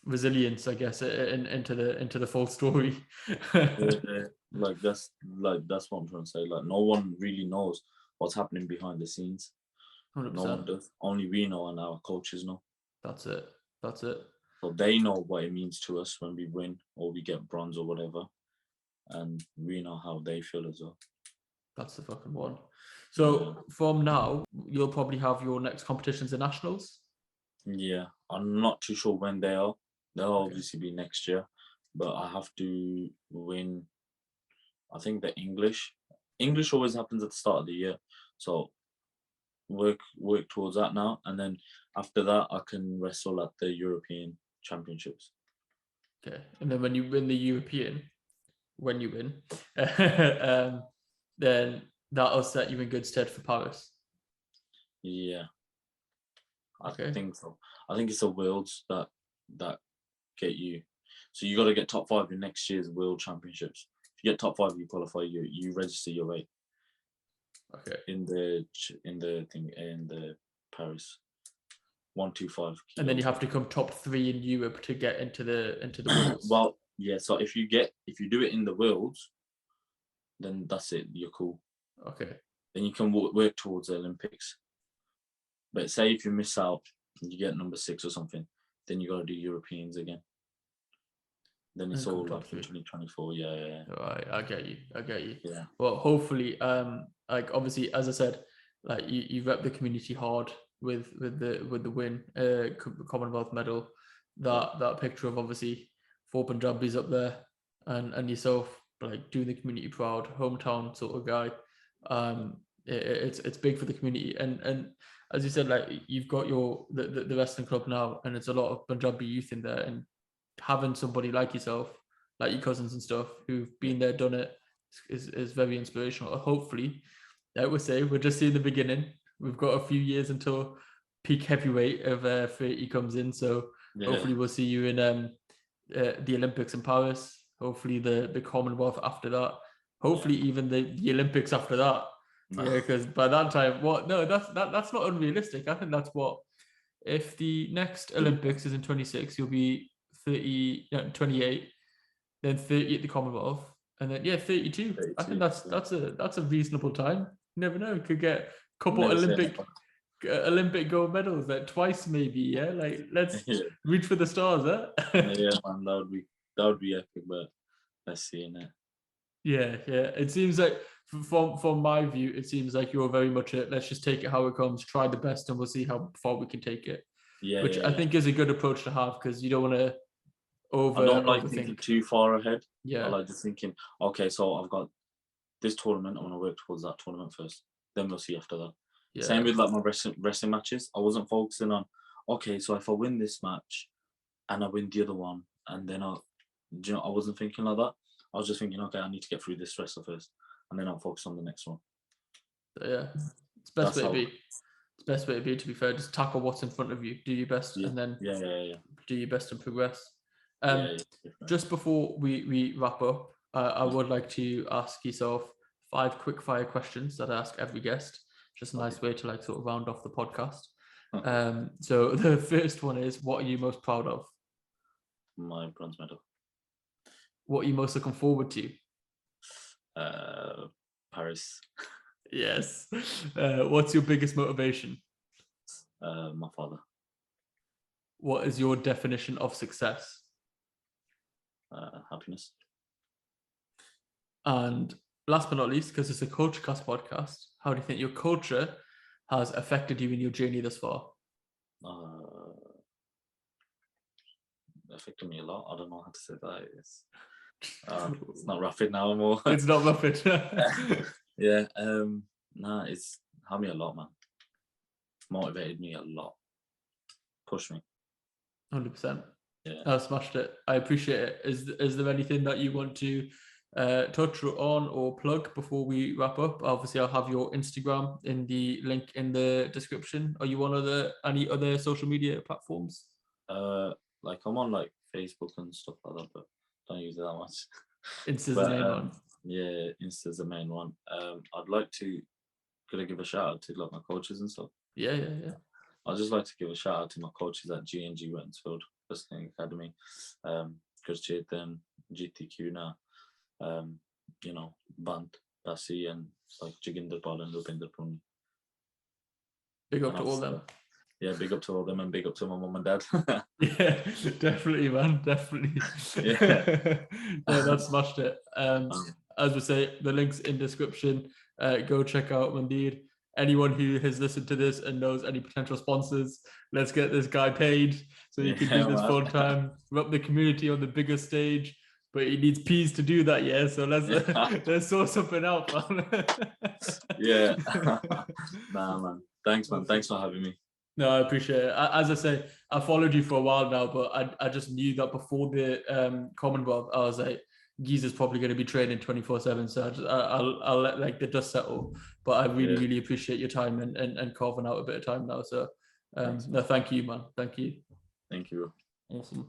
resilience, I guess, into the full story. Like that's what I'm trying to say. Like no one really knows what's happening behind the scenes. 100%. No one does. Only we know and our coaches know. That's it. So they know what it means to us when we win or we get bronze or whatever. And we know how they feel as well. That's the fucking one. So from now, you'll probably have your next competitions in nationals. Yeah, I'm not too sure when they are. They'll obviously be next year, but I have to win. I think the English always happens at the start of the year, so work towards that now, and then after that I can wrestle at the European Championships. Okay, and then when you win the European, then that'll set you in good stead for Paris. Yeah, I think so. I think it's the Worlds that get you. So you got to get top 5 in next year's World Championships. If you get top 5, you qualify. You register your weight. Okay. In the Paris 125. And then you have to come top 3 in Europe to get into the Worlds. Well, yeah. So if you do it in the Worlds, then that's it. You're cool. Okay. Then you can work towards the Olympics. But say if you miss out, you get number 6 or something, then you got to do Europeans again. Then it's all like in 2024. Yeah. All right, I get you. Yeah. Well, hopefully, like obviously, as I said, like you rep the community hard with the win, Commonwealth medal. That picture of obviously 4 Punjabis up there, and yourself like doing the community proud, hometown sort of guy. It's big for the community, and as you said, like you've got the wrestling club now, and it's a lot of Punjabi youth in there, and having somebody like yourself, like your cousins and stuff, who've been there, done it, is very inspirational. Hopefully, I would say we're just seeing the beginning. We've got a few years until peak heavyweight of 30 comes in, so hopefully we'll see you in the Olympics in Paris. Hopefully the Commonwealth after that. Hopefully even the Olympics after that. No. Yeah, because by that time, that's not unrealistic. I think that's what, if the next Olympics is in 26, you'll be 28, then 30 at the Commonwealth, and then 32. 32. I think that's a reasonable time. You never know, could get a couple Olympic gold medals, like twice maybe. Yeah, like let's reach for the stars, huh? Yeah, man, that would be epic, but let's see, innit? Yeah. It seems like from my view, it seems like you're very much let's just take it how it comes, try the best, and we'll see how far we can take it. Yeah, which I think is a good approach to have, because you don't want to I don't like thinking too far ahead. Yeah, I like just thinking, okay, so I've got this tournament, I want to work towards that tournament first, then we'll see after that. Yeah. Same with like my wrestling matches. I wasn't focusing on, okay, so if I win this match and I win the other one, and then I wasn't thinking like that. I was just thinking, okay, I need to get through this wrestler first, and then I'll focus on the next one. Yeah, it's best way to be. It's best way to be. To be fair, just tackle what's in front of you, do your best, and then do your best and progress. Just before we wrap up, I would like to ask yourself 5 quick fire questions that I ask every guest. Just a nice way to like sort of round off the podcast. So the first one is, what are you most proud of? My bronze medal. What are you most looking forward to? Paris. Yes. What's your biggest motivation? My father. What is your definition of success? Happiness. And last but not least, because it's a KultureKast podcast, how do you think your culture has affected you in your journey thus far? Affected me a lot. I don't know how to say that. It's not rapid now more. It's not rapid. Yeah. Nah, it's helped me a lot, man. Motivated me a lot. Pushed me. 100%. Yeah. I smashed it. I appreciate it. Is there anything that you want to touch on or plug before we wrap up? Obviously, I'll have your Instagram in the link in the description. Are you on any other social media platforms? Like I'm on like Facebook and stuff like that, but don't use it that much. Insta's But the main one. yeah, Insta's the main one. I'd like to give a shout out to like my coaches and stuff. Yeah. I'd just like to give a shout out to my coaches at G&G Wentworth Wrestling Academy, Coach Chetan, GT Kooner, you know, Bant, Dasi, and like Jiginder Pal and Rupinder Puni. Big up to all them. Yeah, big up to all them and big up to my mum and dad. Yeah, definitely, man. Definitely. Yeah. No, that smashed it. As we say, the link's in description. Go check out Mandhir. Anyone who has listened to this and knows any potential sponsors, let's get this guy paid so he can do this full time. Rep the community on the bigger stage, but he needs peas to do that. Yeah, so let's sort something out, man. Yeah. Nah, man. Thanks, man. Thanks for having me. No, I appreciate it. As I say, I followed you for a while now, but I just knew that before the Commonwealth, I was like, Giza's probably going to be training 24/7, so I'll let like the dust settle. But I really appreciate your time and carving out a bit of time now. So no, thank you, man. Thank you. Thank you. Awesome.